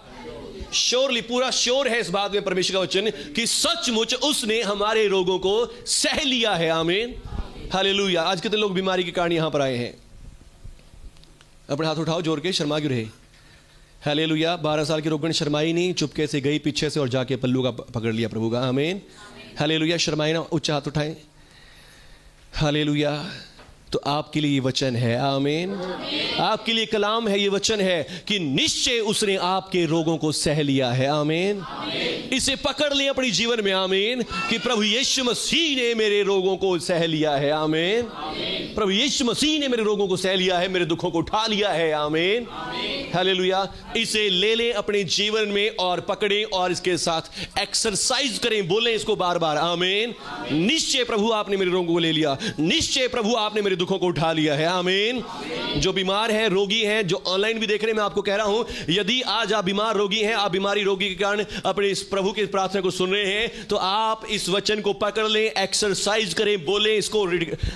श्योरली, पूरा श्योर है इस बात में परमेश्वर का वचन कि सचमुच उसने हमारे रोगों को सह लिया है। आमीन। हालेलुया। आज कितने लोग बीमारी के कारण यहां पर आए हैं? अपने हाथ उठाओ जोर के, शर्मा क्यों रहे? हालेलुया। 12 साल की रोगन शर्माई नहीं, चुपके से गई पीछे से और जाके पल्लू का पकड़ लिया प्रभु का। आमीन। हालेलुया। शर्माई ना, उच्च हाथ उठाएं। हालेलुया। तो आपके लिए ये वचन है। आमीन। आपके लिए कलाम है, ये वचन है कि निश्चय उसने आपके रोगों को सह लिया है। आमीन। इसे पकड़ लें अपने जीवन में। आमीन। कि प्रभु यीशु मसीह ने मेरे रोगों को सह लिया है। आमीन। प्रभु यीशु मसीह ने मेरे रोगों को सह लिया है, मेरे दुखों को उठा लिया है। आमीन। हालेलुया। इसे ले लें अपने जीवन में और पकड़ें और इसके साथ एक्सरसाइज करें, बोलें इसको बार बार। आमीन। निश्चय प्रभु आपने मेरे रोगों को ले लिया, निश्चय प्रभु आपने मेरे दुखों को उठा लिया है। आमीन। जो बीमार है, रोगी हैं, जो ऑनलाइन भी देख रहे हैं, मैं आपको कह रहा हूं, यदि आज आप बीमार रोगी हैं, आप बीमारी रोगी के कारण अपने इस प्रभु की प्रार्थना को सुन रहे हैं, तो आप इस वचन को पकड़ लें, एक्सरसाइज करें, बोलें इसको,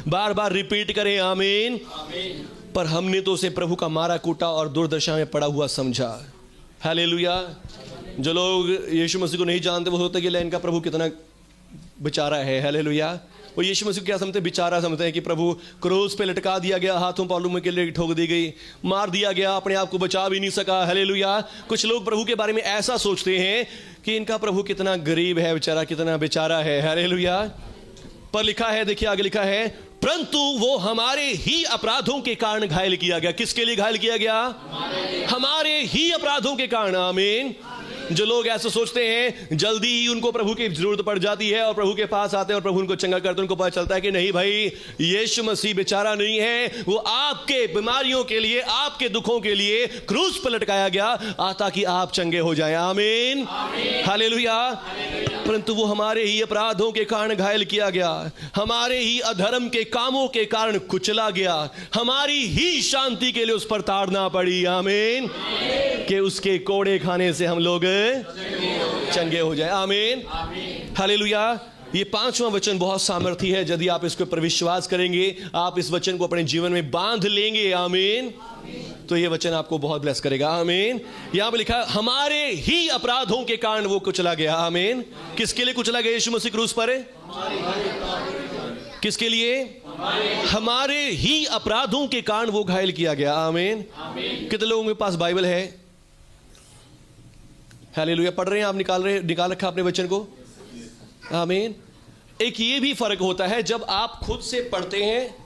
बार बार रिपीट करें। आमीन। पर हमने तो उसे प्रभु का मारा कूटा और दुर्दशा में पड़ा हुआ समझा। हालेलुया। जो लोग यीशु मसीह को नहीं जानते वो होता है कि इनका प्रभु कितना बेचारा है। हालेलुया। वो यीशु मसीह को क्या समझते हैं? बेचारा समझते हैं कि प्रभु क्रूस पे लटका दिया गया, हाथों पालू के लिए ठोक दी गई, मार दिया गया, अपने आप को बचा भी नहीं सका। हालेलुया। कुछ लोग प्रभु के बारे में ऐसा सोचते हैं कि इनका प्रभु कितना गरीब है, बेचारा कितना बेचारा है। हालेलुया। पर लिखा है, देखिए आगे लिखा है, परंतु वो हमारे ही अपराधों के कारण घायल किया गया। किसके लिए घायल किया गया? हमारे ही अपराधों के कारण। आमीन। जो लोग ऐसे सोचते हैं, जल्दी ही उनको प्रभु की जरूरत पड़ जाती है और प्रभु के पास आते हैं और प्रभु उनको चंगा करते हैं, उनको पता चलता है कि नहीं भाई, यीशु मसीह बेचारा नहीं है, वो आपके बीमारियों के लिए, आपके दुखों के लिए क्रूस पर लटकाया गया ताकि आप चंगे हो जाएं। आमीन। हालेलुया। परंतु वो हमारे ही अपराधों के कारण घायल किया गया, हमारे ही अधर्म के कामों के कारण कुचला गया, हमारी ही शांति के लिए उस पर ताड़ना पड़ी। आमीन। कि उसके कोड़े खाने से हम लोग चंगे हो जाए। आमीन। हालेलुया। ये 5वां वचन बहुत सामर्थी है। यदि आप इसके ऊपर विश्वास करेंगे, आप इस वचन को अपने जीवन में बांध लेंगे, आमीन, तो ये वचन आपको बहुत ब्लेस करेगा। आमीन। यहां पर लिखा, हमारे ही अपराधों के कारण वो कुचला गया। आमीन। किसके लिए कुचला गया यीशु मसीह क्रूस पर? किसके लिए? हमारे ही अपराधों के कारण वो घायल किया गया। आमीन। कितने लोगों के पास बाइबल है? हालेलुया। पढ़ रहे हैं आप? निकाल रखा अपने वचन को? आमीन। एक ये भी फर्क होता है, जब आप खुद से पढ़ते हैं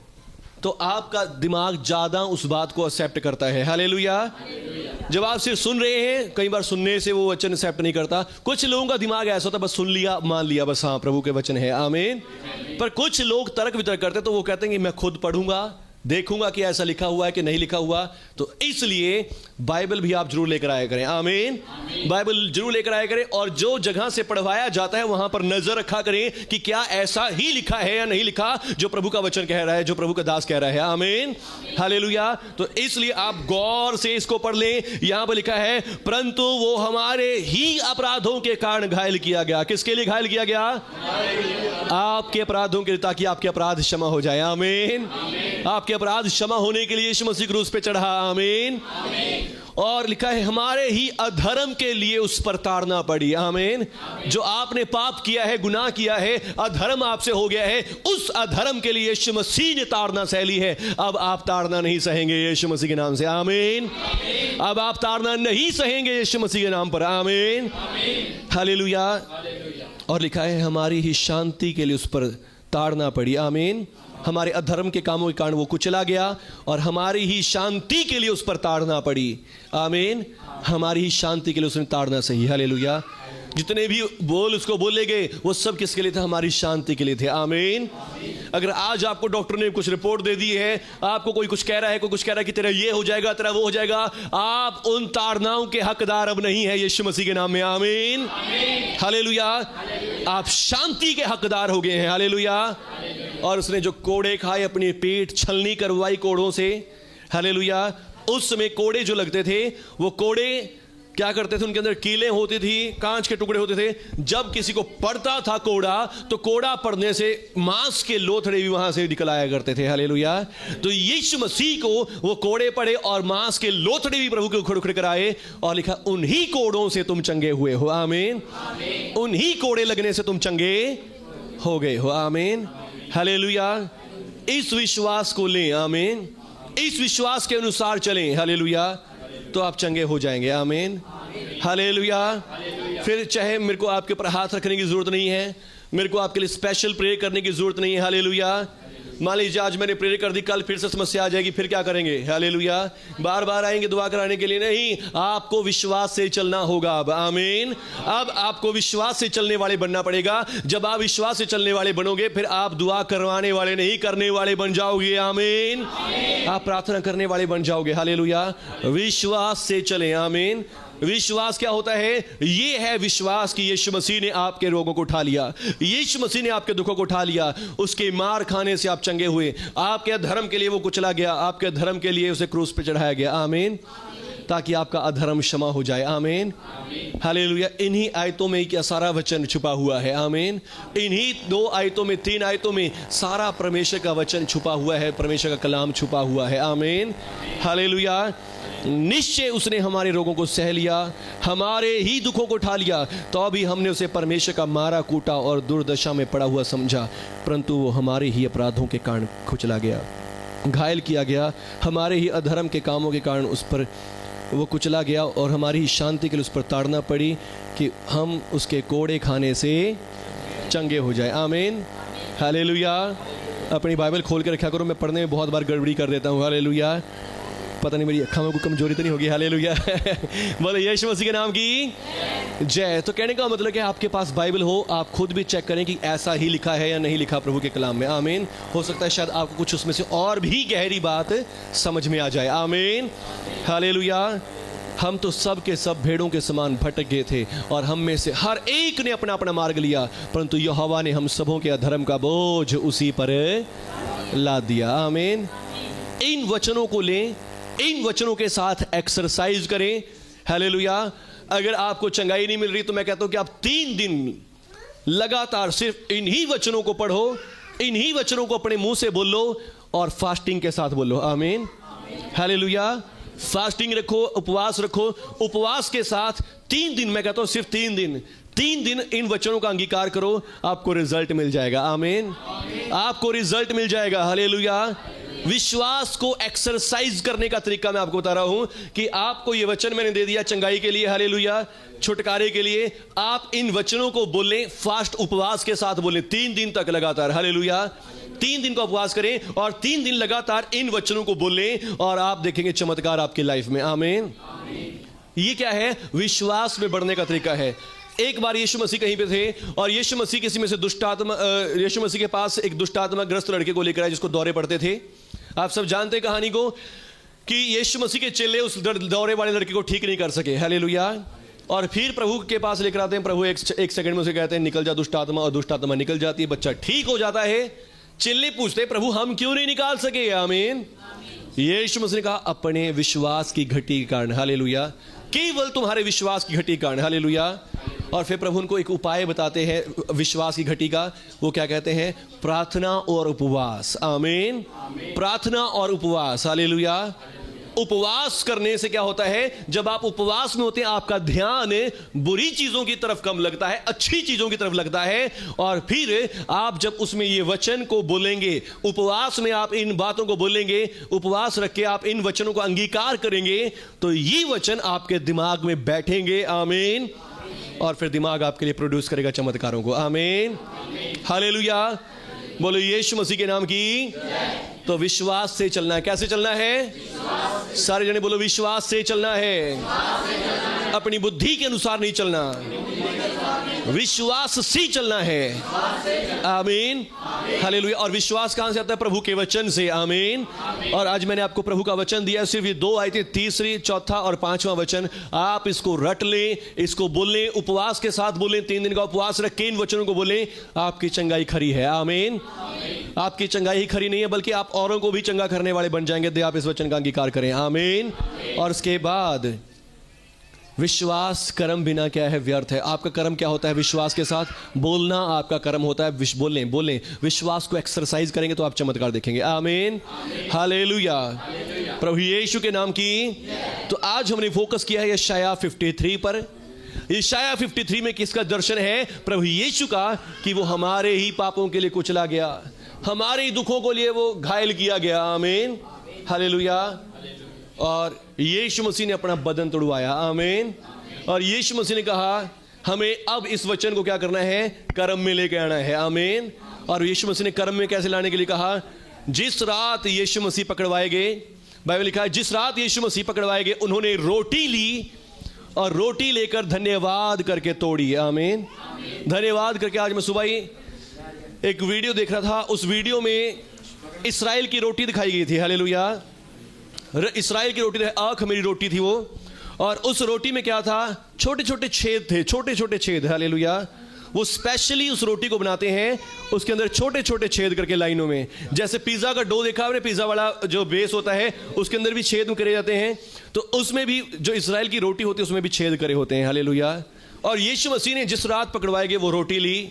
तो आपका दिमाग ज्यादा उस बात को एक्सेप्ट करता है। हालेलुया। जब आप सिर्फ सुन रहे हैं, कई बार सुनने से वो वचन एक्सेप्ट नहीं करता। कुछ लोगों का दिमाग ऐसा होता है, बस सुन लिया, मान लिया, बस हाँ प्रभु के वचन है। आमीन। पर कुछ लोग तर्क वितर्क करते हैं, तो वो कहते हैं कि मैं खुद पढ़ूंगा, देखूंगा कि ऐसा लिखा हुआ है कि नहीं लिखा हुआ। तो इसलिए बाइबल भी आप जरूर लेकर आया करें। आमीन। बाइबल जरूर लेकर आया करें और जो जगह से पढ़वाया जाता है वहां पर नजर रखा करें कि क्या ऐसा ही लिखा है या नहीं लिखा जो प्रभु का वचन कह रहा है, जो प्रभु का दास कह रहा है। आमीन। हालेलुया। तो इसलिए आप गौर से इसको पढ़ लें। यहां पर लिखा है, परंतु वो हमारे ही अपराधों के कारण घायल किया गया। किसके लिए घायल किया गया? आपके अपराधों के लिए, ताकि आपके अपराध क्षमा हो जाए। आमीन। आपके अपराध क्षमा होने के लिए यीशु मसीह क्रूस पे चढ़ा। आमीन। और लिखा है, हमारे ही अधर्म के लिए उस पर ताड़ना पड़ी। आमीन। जो आपने पाप किया है, गुनाह किया है, अधर्म आपसे हो गया है, उस अधर्म के लिए यीशु मसीह ने ताड़ना सह ली है। अब आप ताड़ना नहीं सहेंगे यीशु मसीह के नाम से। आमीन। अब आप ताड़ना नहीं सहेंगे यीशु मसीह के नाम पर। आमीन। हालेलुया। और लिखा है, हमारी ही शांति के लिए उस पर ताड़ना पड़ी। आमीन। हमारे अधर्म के कामों के कारण वो कुचला गया और हमारी ही शांति के लिए उस पर ताड़ना पड़ी। आमीन। हमारी ही शांति के लिए उसने ताड़ना सही। हालेलुया। जितने भी बोल उसको बोले गए वो सब किसके लिए थे? हमारी शांति के लिए थे। आमीन। अगर आज आपको डॉक्टर ने कुछ रिपोर्ट दे दी है, आपको कोई कुछ कह रहा है, कोई कुछ कह रहा है कि तेरा ये हो जाएगा, तेरा वो हो जाएगा, आप उन ताड़नाओं के हकदार अब नहीं है यीशु मसीह के नाम में। आमीन। हालेलुया। आप शांति के हकदार हो गए हैं। हालेलुया। और उसने जो कोड़े खाए, अपनी पेट छलनी करवाई कोड़ों से। हालेलुया। उस समय कोड़े जो लगते थे, वो कोड़े क्या करते थे? उनके अंदर कीलें होती थी, कांच के टुकड़े होते थे। जब किसी को पड़ता था कोड़ा, तो कोड़ा पड़ने से मांस के लोथड़े भी वहां से निकल आया करते थे। हालेलुया। तो यीशु मसीह को वो कोड़े पड़े और मांस के लोथड़े भी प्रभु के उखड़ उखड़ कर आए और लिखा, उन्हीं कोड़ों से तुम चंगे हुए हो। आमीन। उन्हीं कोड़े लगने से तुम चंगे हो गए हो। आमीन। हालेलुया। इस विश्वास को लें। आमीन। इस विश्वास के अनुसार चलें। हालेलुया। तो आप चंगे हो जाएंगे। आमीन, हालेलुया। फिर चाहे मेरे को आपके ऊपर हाथ रखने की जरूरत नहीं है, मेरे को आपके लिए स्पेशल प्रे करने की जरूरत नहीं है। हालेलुया। मान लीजिए आज मैंने प्रेयर कर दी, कल फिर से समस्या आ जाएगी, फिर क्या करेंगे? हालेलुया। बार बार आएंगे दुआ कराने के लिए? नहीं, आपको विश्वास से चलना होगा अब। आमीन। अब आपको विश्वास से चलने वाले बनना पड़ेगा। जब आप विश्वास से चलने वाले बनोगे, फिर आप दुआ करवाने वाले नहीं, करने वाले बन जाओगे। आमीन। आप प्रार्थना करने वाले बन जाओगे। हालेलुया। विश्वास से चलें। आमीन। विश्वास क्या होता है? ये है विश्वास कि यीशु मसीह ने आपके रोगों को उठा लिया, यीशु मसीह ने आपके दुखों को उठा लिया, उसके मार खाने से आप चंगे हुए, आपके धर्म के लिए वो कुचला गया, आपके धर्म के लिए उसे क्रूस पे चढ़ाया गया। आमीन। ताकि आपका अधर्म क्षमा हो जाए। आमीन, हालेलुया। इन्हीं आयतों में क्या सारा वचन छुपा हुआ है। आमीन। इन्हीं 2 आयतों में, 3 आयतों में सारा परमेश्वर का वचन छुपा हुआ है, परमेश्वर का कलाम छुपा हुआ है। आमीन, हालेलुया। निश्चय उसने हमारे रोगों को सह लिया, हमारे ही दुखों को उठा लिया, तो अभी हमने उसे परमेश्वर का मारा कूटा और दुर्दशा में पड़ा हुआ समझा, परंतु वो हमारे ही अपराधों के कारण कुचला गया, घायल किया गया, हमारे ही अधर्म के कामों के कारण उस पर वो कुचला गया, और हमारी ही शांति के लिए उस पर ताड़ना पड़ी कि हम उसके कोड़े खाने से चंगे हो जाए। आमीन, हालेलुया। अपनी बाइबल खोल के रखा करो, मैं पढ़ने में बहुत बार गड़बड़ी कर देता हूँ। हालेलुया। पता नहीं मेरी अक्खों में कोई कमजोरी तो नहीं होगी। हालेलुया। बोले यीशु मसीह के नाम की जय। तो कहने का मतलब कि आपके पास बाइबल हो, आप खुद भी चेक करें कि ऐसा ही लिखा है या नहीं लिखा प्रभु के कलाम में। आमीन। हो सकता है शायद आपको कुछ उसमें से और भी गहरी बात समझ में आ जाए। आमीन, हालेलुया। हम तो सब के सब भेड़ों के समान भटक गए थे, और हम में से हर एक ने अपना अपना मार्ग लिया, परंतु यहोवा ने हम सबों के अधर्म का बोझ उसी पर लाद दिया। आमीन। इन वचनों को लें, इन वचनों के साथ एक्सरसाइज करें। हालेलुया। अगर आपको चंगाई नहीं मिल रही, तो मैं कहता हूं कि आप 3 दिन लगातार सिर्फ इन्हीं वचनों को पढ़ो, इन्हीं वचनों को अपने मुंह से बोलो, और फास्टिंग के साथ बोलो। आमीन, हालेलुया। फास्टिंग रखो, उपवास रखो। उपवास के साथ 3 दिन, मैं कहता हूं सिर्फ 3 दिन इन वचनों का अंगीकार करो, आपको रिजल्ट मिल जाएगा। आमीन, आपको रिजल्ट मिल जाएगा। हालेलुया। विश्वास को एक्सरसाइज करने का तरीका मैं आपको बता रहा हूं कि आपको ये वचन मैंने दे दिया चंगाई के लिए, हालेलुया, छुटकारे के लिए। आप इन वचनों को बोलें, फास्ट उपवास के साथ बोलें 3 दिन तक लगातार। हालेलुया। 3 दिन का उपवास करें और 3 दिन लगातार इन वचनों को बोलें, और आप देखेंगे चमत्कार आपकी लाइफ में। आमीन। ये क्या है? विश्वास में बढ़ने का तरीका है। एक बार यीशु मसीह कहीं पे थे, और यीशु मसीह किसी में से यीशु मसीह के पास एक दुष्ट आत्मा ग्रस्त लड़के को लेकर आए, जिसको दौरे पड़ते थे। आप सब जानते हैं कहानी को कि यीशु मसीह के चेले उस दौरे वाले लड़के को ठीक नहीं कर सके। हालेलुया। और फिर प्रभु के पास लेकर आते हैं, प्रभु एक सेकंड में उसे कहते हैं निकल जा दुष्ट आत्मा, और दुष्ट आत्मा निकल जाती है, बच्चा ठीक हो जाता है। चेले पूछते हैं प्रभु हम क्यों नहीं निकाल सके? आमीन। यीशु मसीह ने कहा अपने विश्वास की घटी के कारण। हालेलुया। केवल तुम्हारे विश्वास की घटी के कारण। हालेलुया। और फिर प्रभु उनको एक उपाय बताते हैं विश्वास की घटी का। वो क्या कहते हैं? प्रार्थना और उपवास। आमीन। प्रार्थना और उपवास। हालेलुया। उपवास करने से क्या होता है? जब आप उपवास में होते हैं, आपका ध्यान बुरी चीजों की तरफ कम लगता है, अच्छी चीजों की तरफ लगता है। और फिर आप जब उसमें ये वचन को बोलेंगे, उपवास में आप इन बातों को बोलेंगे, उपवास रख के आप इन वचनों को अंगीकार करेंगे, तो ये वचन आपके दिमाग में बैठेंगे। आमीन। और फिर दिमाग आपके लिए प्रोड्यूस करेगा चमत्कारों को। आमीन, हालेलुया। बोलो यीशु मसीह के नाम की। तो विश्वास से चलना है। कैसे चलना है? सारे जने बोलो विश्वास से चलना है। अपनी बुद्धि के अनुसार नहीं चलना, विश्वास से चलना है। आमीन, हालेलुया। और विश्वास कहां से आता है? प्रभु के वचन से। आमीन। और आज मैंने आपको प्रभु का वचन दिया, सिर्फ ये 2 आयतें, तीसरी, चौथा और 5वां वचन। आप इसको रट लें, इसको बोलें, उपवास के साथ बोलें, 3 दिन का उपवास रख के इन वचनों को बोलें, आपकी चंगाई खरी है। आमीन। आपकी चंगाई ही खरी नहीं है, बल्कि आप औरों को भी चंगा करने वाले बन जाएंगे यदि आप इस वचन का अंगीकार करें। आमीन। और उसके बाद विश्वास कर्म बिना क्या है? व्यर्थ है। आपका कर्म क्या होता है? विश्वास के साथ बोलना आपका कर्म होता है। बोलें। विश्वास को एक्सरसाइज करेंगे तो आप चमत्कार देखेंगे। आमीन, हालेलुया। प्रभु यीशु के नाम की। तो आज हमने फोकस किया है यशायाह 53 पर। यशायाह 53 में किसका दर्शन है? प्रभु यीशु का, कि वो हमारे ही पापों के लिए कुचला गया, हमारे ही दुखों को लिए वो घायल किया गया। आमीन, हालेलुया। और यीशु मसीह ने अपना बदन तोड़वाया। आमीन। और यीशु मसीह ने कहा हमें अब इस वचन को क्या करना है, कर्म में लेके आना है। आमीन। और यीशु मसीह ने कर्म में कैसे लाने के लिए कहा, जिस रात यीशु मसीह पकड़वाए गए, बाइबल लिखा है जिस रात यीशु मसीह पकड़वाए गए उन्होंने रोटी ली और रोटी लेकर धन्यवाद करके तोड़ी। आमीन। धन्यवाद करके। आज मैं सुबह ही एक वीडियो देख रहा था, उस वीडियो में इस्राएल की रोटी दिखाई गई थी। हालेलुया। इस्राएल की रोटी, आँख मेरी रोटी थी वो, और उस रोटी में क्या था, छोटे छोटे छेद थे, छोटे छोटे छेद। हालेलुया। वो स्पेशली उस रोटी को बनाते हैं, उसके अंदर छोटे छोटे छेद करके लाइनों में, जैसे पिज्जा का डो देखा आपने, पिज्जा वाला जो बेस होता है उसके अंदर भी छेद करे जाते हैं, तो उसमें भी जो इस्राएल की रोटी होती है उसमें भी छेद करे होते हैं। हालेलुया। और यीशु मसीह ने जिस रात पकड़वाए गए वो रोटी ली,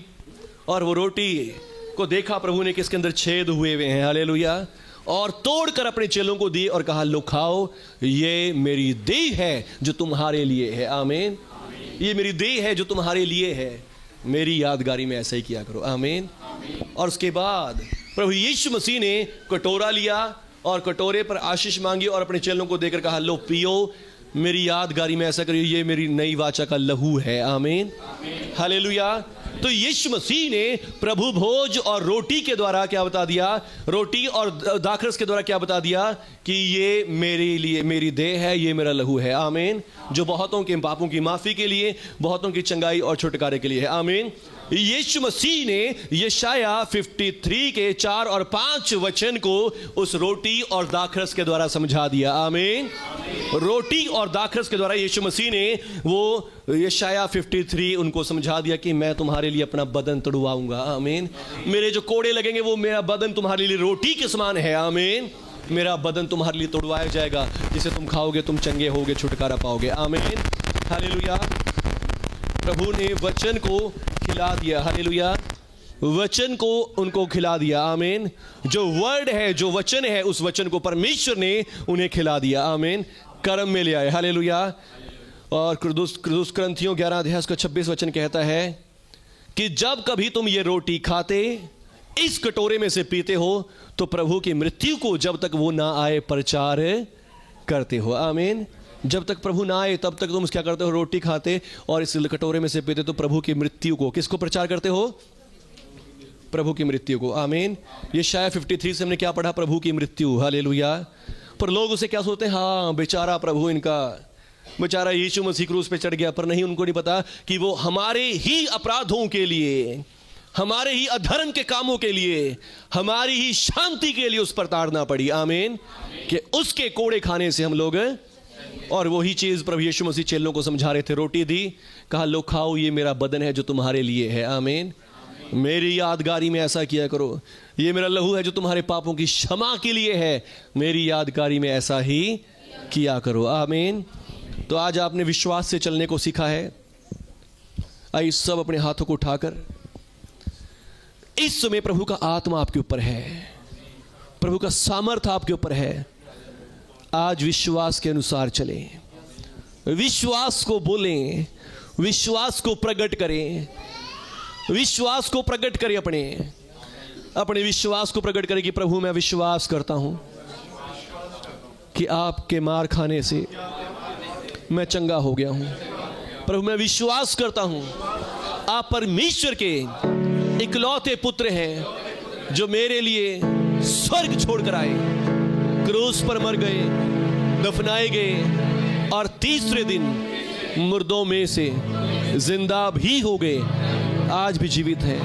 और वो रोटी को देखा प्रभु ने कि इसके अंदर छेद हुए हुए हैं। हालेलुया। और तोड़कर अपने चेलों को दी और कहा लो खाओ, ये मेरी देह है जो तुम्हारे लिए है। आमीन। ये मेरी देह है जो तुम्हारे लिए है, मेरी यादगारी में ऐसा ही किया करो। आमीन। और उसके बाद प्रभु यीशु मसीह ने कटोरा लिया और कटोरे पर आशीष मांगी और अपने चेलों को देकर कहा लो पियो, मेरी यादगारी में ऐसा करियो, ये मेरी नई वाचा का लहू है। आमीन। हालेलुया। तो यीशु मसीह ने प्रभु भोज और रोटी के द्वारा क्या बता दिया, रोटी और दाखरस के द्वारा क्या बता दिया कि ये मेरे लिए मेरी देह है, ये मेरा लहू है। आमीन। जो बहुतों के पापों की माफी के लिए, बहुतों की चंगाई और छुटकारे के लिए है। आमीन। यीशु मसीह ने यशाया 53 के 4 और 5 वचन को उस रोटी और दाखरस के द्वारा समझा दिया। आमीन। रोटी और दाखरस के द्वारा यीशु मसीह ने वो यशाया 53 उनको समझा दिया कि मैं तुम्हारे लिए अपना बदन तोड़वाऊंगा। आमीन। मेरे जो कोड़े लगेंगे वो मेरा बदन तुम्हारे लिए रोटी के समान है। आमीन। मेरा बदन तुम्हारे लिए तोड़वाया जाएगा, जिसे तुम खाओगे तुम चंगे होगे, छुटकारा पाओगे। आमीन। हालेलुया। प्रभु ने वचन को खिला दिया। हालेलुया। वचन को उनको खिला दिया। आमीन। जो वर्ड है, जो वचन है, उस वचन को परमेश्वर ने उन्हें खिला दिया। आमीन। कर्म में ले आए। हालेलुया। और कुलुस ग्रंथियों 11 अध्याय का 26 वचन कहता है कि जब कभी तुम ये रोटी खाते, इस कटोरे में से पीते हो, तो प्रभु की मृत्यु को जब तक वो ना आए प्रचार करते हो। आमीन। जब तक प्रभु ना आए तब तक तुम क्या करते हो, रोटी खाते और इस कटोरे में से पीते, तो प्रभु की मृत्यु को, किसको प्रचार करते हो, प्रभु की मृत्यु को। आमीन। ये शायद 53 से हमने क्या पढ़ा, प्रभु की मृत्यु। हालेलुया। पर लोग उसे क्या सोचते हैं, हाँ बेचारा प्रभु, इनका बेचारा यीशु मसीह क्रूस पे चढ़ गया, पर नहीं, उनको नहीं पता कि वो हमारे ही अपराधों के लिए, हमारे ही अधर्म के कामों के लिए, हमारी ही शांति के लिए उस पर ताड़ना पड़ी। आमीन। कि उसके कोड़े खाने से हम लोग, और वही चीज प्रभु यीशु मसीह चेलों को समझा रहे थे। रोटी दी, कहा लो खाओ, ये मेरा बदन है जो तुम्हारे लिए है। आमीन। मेरी यादगारी में ऐसा किया करो, ये मेरा लहू है जो तुम्हारे पापों की क्षमा के लिए है, मेरी यादगारी में ऐसा ही किया करो। आमीन। तो आज आपने विश्वास से चलने को सीखा है। आइए सब अपने हाथों को उठाकर, इस समय प्रभु का आत्मा आपके ऊपर है, प्रभु का सामर्थ आपके ऊपर है। आज विश्वास के अनुसार चलें, विश्वास को बोलें, विश्वास को प्रकट करें, विश्वास को प्रकट करें, अपने विश्वास को प्रकट करें कि प्रभु मैं विश्वास करता हूं कि आपके मार खाने से मैं चंगा हो गया हूं। प्रभु मैं विश्वास करता हूं आप परमेश्वर के इकलौते पुत्र हैं जो मेरे लिए स्वर्ग छोड़कर आए, क्रूस पर मर गए, दफनाए गए और तीसरे दिन मुर्दों में से जिंदा भी हो गए, आज भी जीवित हैं।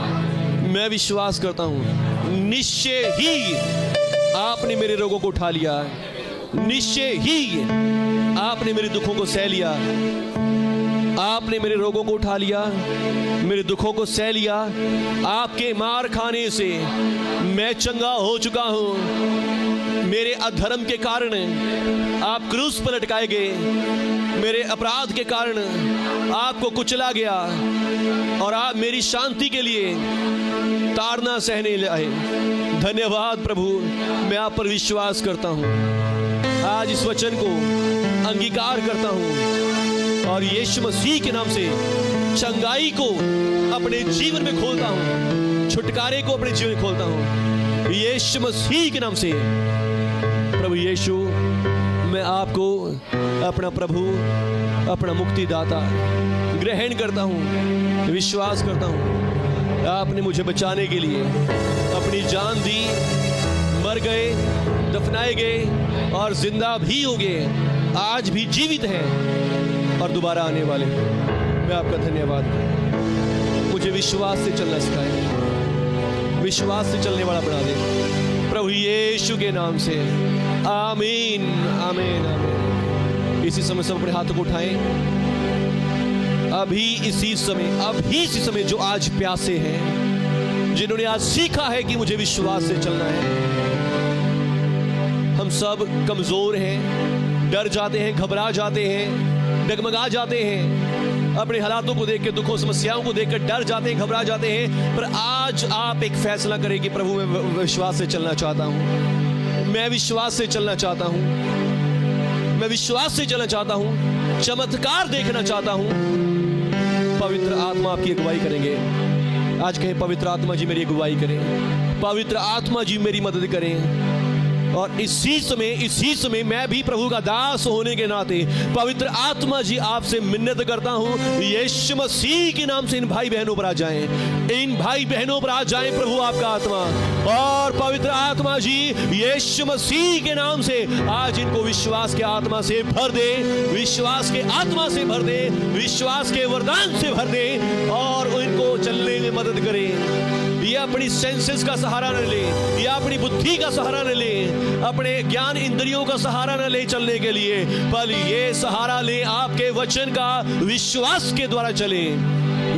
मैं विश्वास करता हूं निश्चय ही आपने मेरे रोगों को उठा लिया, निश्चय ही आपने मेरे दुखों को सह लिया, आपने मेरे रोगों को उठा लिया, मेरे दुखों को सह लिया। आपके मार खाने से मैं चंगा हो चुका हूं। मेरे अधर्म के कारण आप क्रूस पर लटकाए गए, मेरे अपराध के कारण आपको कुचला गया और आप मेरी शांति के लिए ताड़ना सहने आए। धन्यवाद प्रभु, मैं आप पर विश्वास करता हूं। आज इस वचन को अंगीकार करता हूं और यीशु मसीह के नाम से चंगाई को अपने जीवन में खोलता हूं, छुटकारे को अपने जीवन में खोलता हूं। यीशु मसीह के नाम से प्रभु यीशु मैं आपको अपना प्रभु, अपना मुक्तिदाता ग्रहण करता हूँ, विश्वास करता हूँ। आपने मुझे बचाने के लिए अपनी जान दी, मर गए, दफनाए गए और जिंदा भी हो गए, आज भी जीवित हैं और दोबारा आने वाले। मैं आपका धन्यवाद करता। मुझे विश्वास से चलना सिखाए, विश्वास से चलने वाला बना दे प्रभु यीशु के नाम से। आमीन, आमीन, आमीन। इसी समय सब अपने हाथों को उठाएं। अभी इसी समय जो आज प्यासे हैं, जिन्होंने आज सीखा है कि मुझे विश्वास से चलना है। हम सब कमजोर हैं, डर जाते हैं, घबरा जाते हैं, डगमगा जाते हैं, अपने हालातों को देख के, दुखों समस्याओं को देखकर डर जाते हैं, घबरा जाते हैं। पर आज आप एक फैसला करें कि प्रभु मैं विश्वास से चलना चाहता हूं, मैं विश्वास से चलना चाहता हूं, मैं विश्वास से चलना चाहता हूं, चमत्कार देखना चाहता हूं। पवित्र आत्मा आपकी अगुवाई करेंगे। आज कहें, पवित्र आत्मा जी मेरी अगुवाई करें, पवित्र आत्मा जी मेरी मदद करें। और इसी समय मैं भी प्रभु का दास होने के नाते पवित्र आत्मा जी आपसे मिन्नत करता हूं, यीशु मसीह के नाम से इन भाई बहनों पर आ जाएं, इन भाई बहनों पर आ जाएं प्रभु आपका आत्मा। और पवित्र आत्मा जी यीशु मसीह के नाम से आज इनको विश्वास के आत्मा से भर दे, विश्वास के आत्मा से भर दे, विश्वास के वरदान से भर दे और इनको चलने में मदद करें। ये अपनी सेंसेस का सहारा न ले, ये अपनी बुद्धि का सहारा न ले, अपने ज्ञान इंद्रियों का सहारा न ले चलने के लिए, पर ये सहारा ले आपके वचन का। विश्वास के द्वारा चले,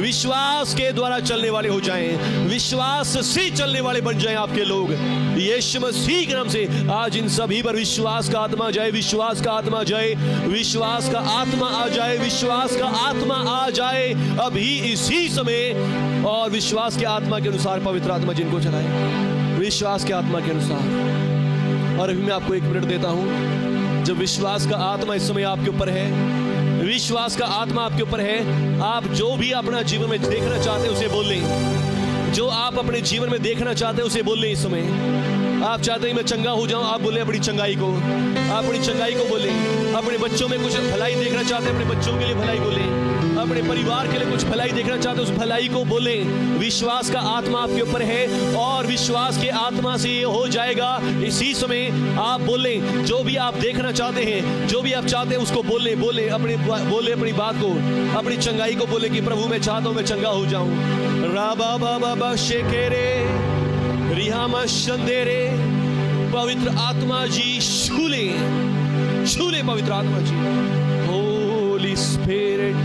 विश्वास के द्वारा चलने वाले हो जाएं, विश्वास से चलने वाले बन जाएं आपके लोग। यीशु मसीह के नाम से आज इन सभी पर विश्वास का आत्मा जाए, विश्वास का आत्मा जाए, विश्वास का आत्मा आ जाए, विश्वास का आत्मा आ जाए अभी इसी समय। और विश्वास के आत्मा के अनुसार पवित्र आत्मा जिनको चलाए, विश्वास के आत्मा के अनुसार। और अभी मैं आपको 1 मिनट देता हूं। जब विश्वास का आत्मा इस समय आपके ऊपर है, विश्वास का आत्मा आपके ऊपर है, आप जो भी अपना जीवन में देखना चाहते हैं उसे बोल लें। जो आप अपने जीवन में देखना चाहते हैं उसे बोल लें। इस समय आप चाहते हैं मैं चंगा हो जाऊं, आप बोले अपनी चंगाई को, आप अपनी चंगाई को बोले। अपने बच्चों में कुछ भलाई देखना चाहते हैं, अपने बच्चों के लिए भलाई बोले। अपने परिवार के लिए कुछ भलाई देखना चाहते हैं, उस भलाई को बोले। विश्वास का आत्मा आपके ऊपर है और विश्वास के आत्मा से ये हो जाएगा। इसी समय आप बोले, जो भी आप देखना चाहते हैं, जो भी आप चाहते हैं उसको बोले, बोले अपनी बात को, अपनी चंगाई को बोले कि प्रभु मैं चाहता हूं मैं चंगा हो जाऊं। राबा बाबा बा शेकेरे रिहामा शंदेरे। पवित्र आत्मा जी छूले, छूले पवित्र आत्मा जी। Holy spirit,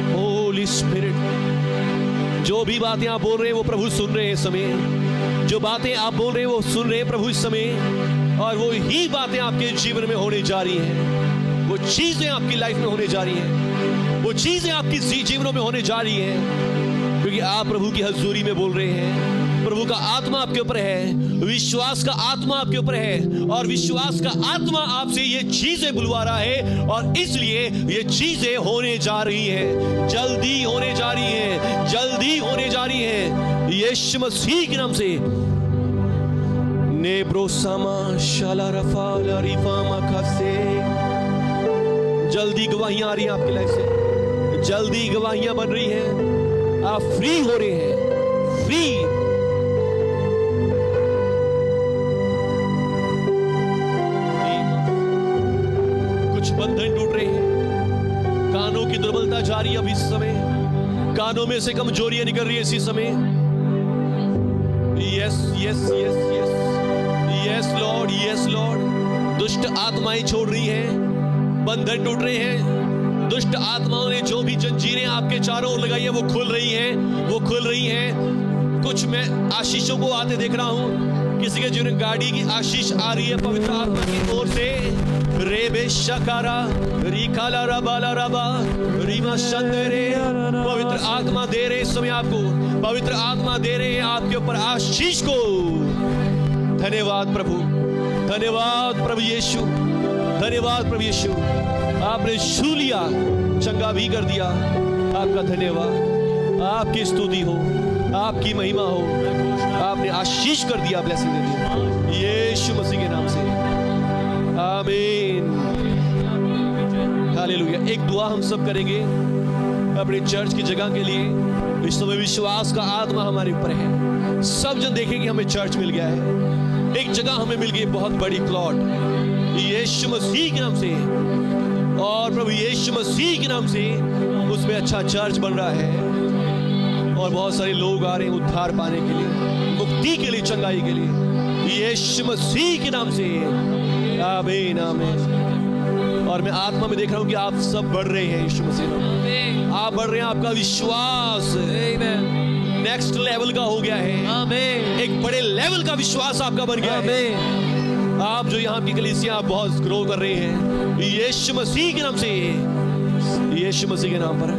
holy spirit. जो भी बातें आप बोल रहे हैं वो प्रभु सुन रहे हैं इस समय। जो बातें आप बोल रहे हैं वो सुन रहे हैं प्रभु इस समय। और वो ही बातें आपके जीवन में होने जा रही हैं, वो चीजें आपकी लाइफ में होने जा रही हैं, वो चीजें आपकी जीवनों में होने जा रही हैं, क्योंकि आप प्रभु की हजूरी में बोल रहे हैं। प्रभु का आत्मा आपके ऊपर है, विश्वास का आत्मा आपके ऊपर है और विश्वास का आत्मा आपसे ये चीजें बुलवा रहा है। और इसलिए ये चीजें होने जा रही हैं, जल्दी होने जा रही हैं, जल्दी होने जा रही हैं, यीशु मसीह के नाम से। नेब्रोसामा शालारफा लारिफामा खसे। जल्दी गवाहियां आ रही हैं आपकी लाइफ से, जल्दी गवाहियां बन रही हैं, आप फ्री हो रहे हैं, फ्री। बंधन टूट रहे हैं, कानों की दुर्बलता जा रही है अभी इस समय, कानों में से कमजोरियां निकल रही है इसी समय। Yes yes yes yes yes Lord, yes Lord. दुष्ट आत्माएं छोड़ रही हैं, बंधन टूट रहे हैं। दुष्ट आत्माओं ने जो भी जंजीरें आपके चारों ओर लगाई है वो खुल रही हैं, वो खुल रही हैं। कुछ मैं आशीषों को आते देख रहा हूं, किसी के जीवन में गाड़ी की आशीष आ रही है पवित्र आत्मा की ओर से। रेबे शकारा रिकाला रबाला रबा रीमा शंदरे। पवित्र आत्मा दे रहे इस समय आपको, पवित्र आत्मा दे रहे हैं आपके ऊपर आशीष को। धन्यवाद प्रभु, धन्यवाद प्रभु यीशु, धन्यवाद प्रभु यीशु। आपने छू लिया, चंगा भी कर दिया। आपका धन्यवाद, आपकी स्तुति हो, आपकी महिमा हो। आपने आशीष कर दिया, ब्लेसिंग दे दिया यीशु मसीह के नाम से। आमीन। हालेलुया। एक दुआ हम सब करेंगे अपनी चर्च की जगह के लिए। इस समय विश्वास का आत्मा हमारे ऊपर है। सब जन देखें कि हमें चर्च मिल गया है, एक जगह हमें मिल गई बहुत बड़ी प्लॉट यीशु मसीह के नाम से, और प्रभु यीशु मसीह के नाम से उसमें अच्छा चर्च बन रहा है और बहुत सारे लोग आ रहे हैं उद्धार पाने के लिए, मुक्ति के लिए, चंगाई के लिए, यीशु मसीह के नाम से। आमीन आमीन। और मैं आत्मा में देख रहा हूं कि आप सब बढ़ रहे हैं यीशु मसीह में, आप बढ़ रहे हैं। आपका विश्वास नेक्स्ट लेवल का हो गया है। आमीन। एक बड़े लेवल का विश्वास आपका बन गया है। आप जो यहाँ की कलीसिया आप बहुत ग्रो कर रहे हैं यीशु मसीह के नाम से, यीशु मसीह के नाम पर।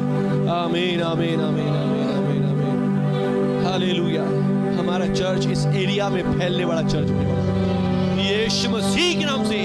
आमीन आमीन आमीन आमीन आमीन आमीन। हालेलुया। हमारा चर्च इस एरिया में फैलने वाला चर्च होने वाला है यीशु मसीह के नाम से।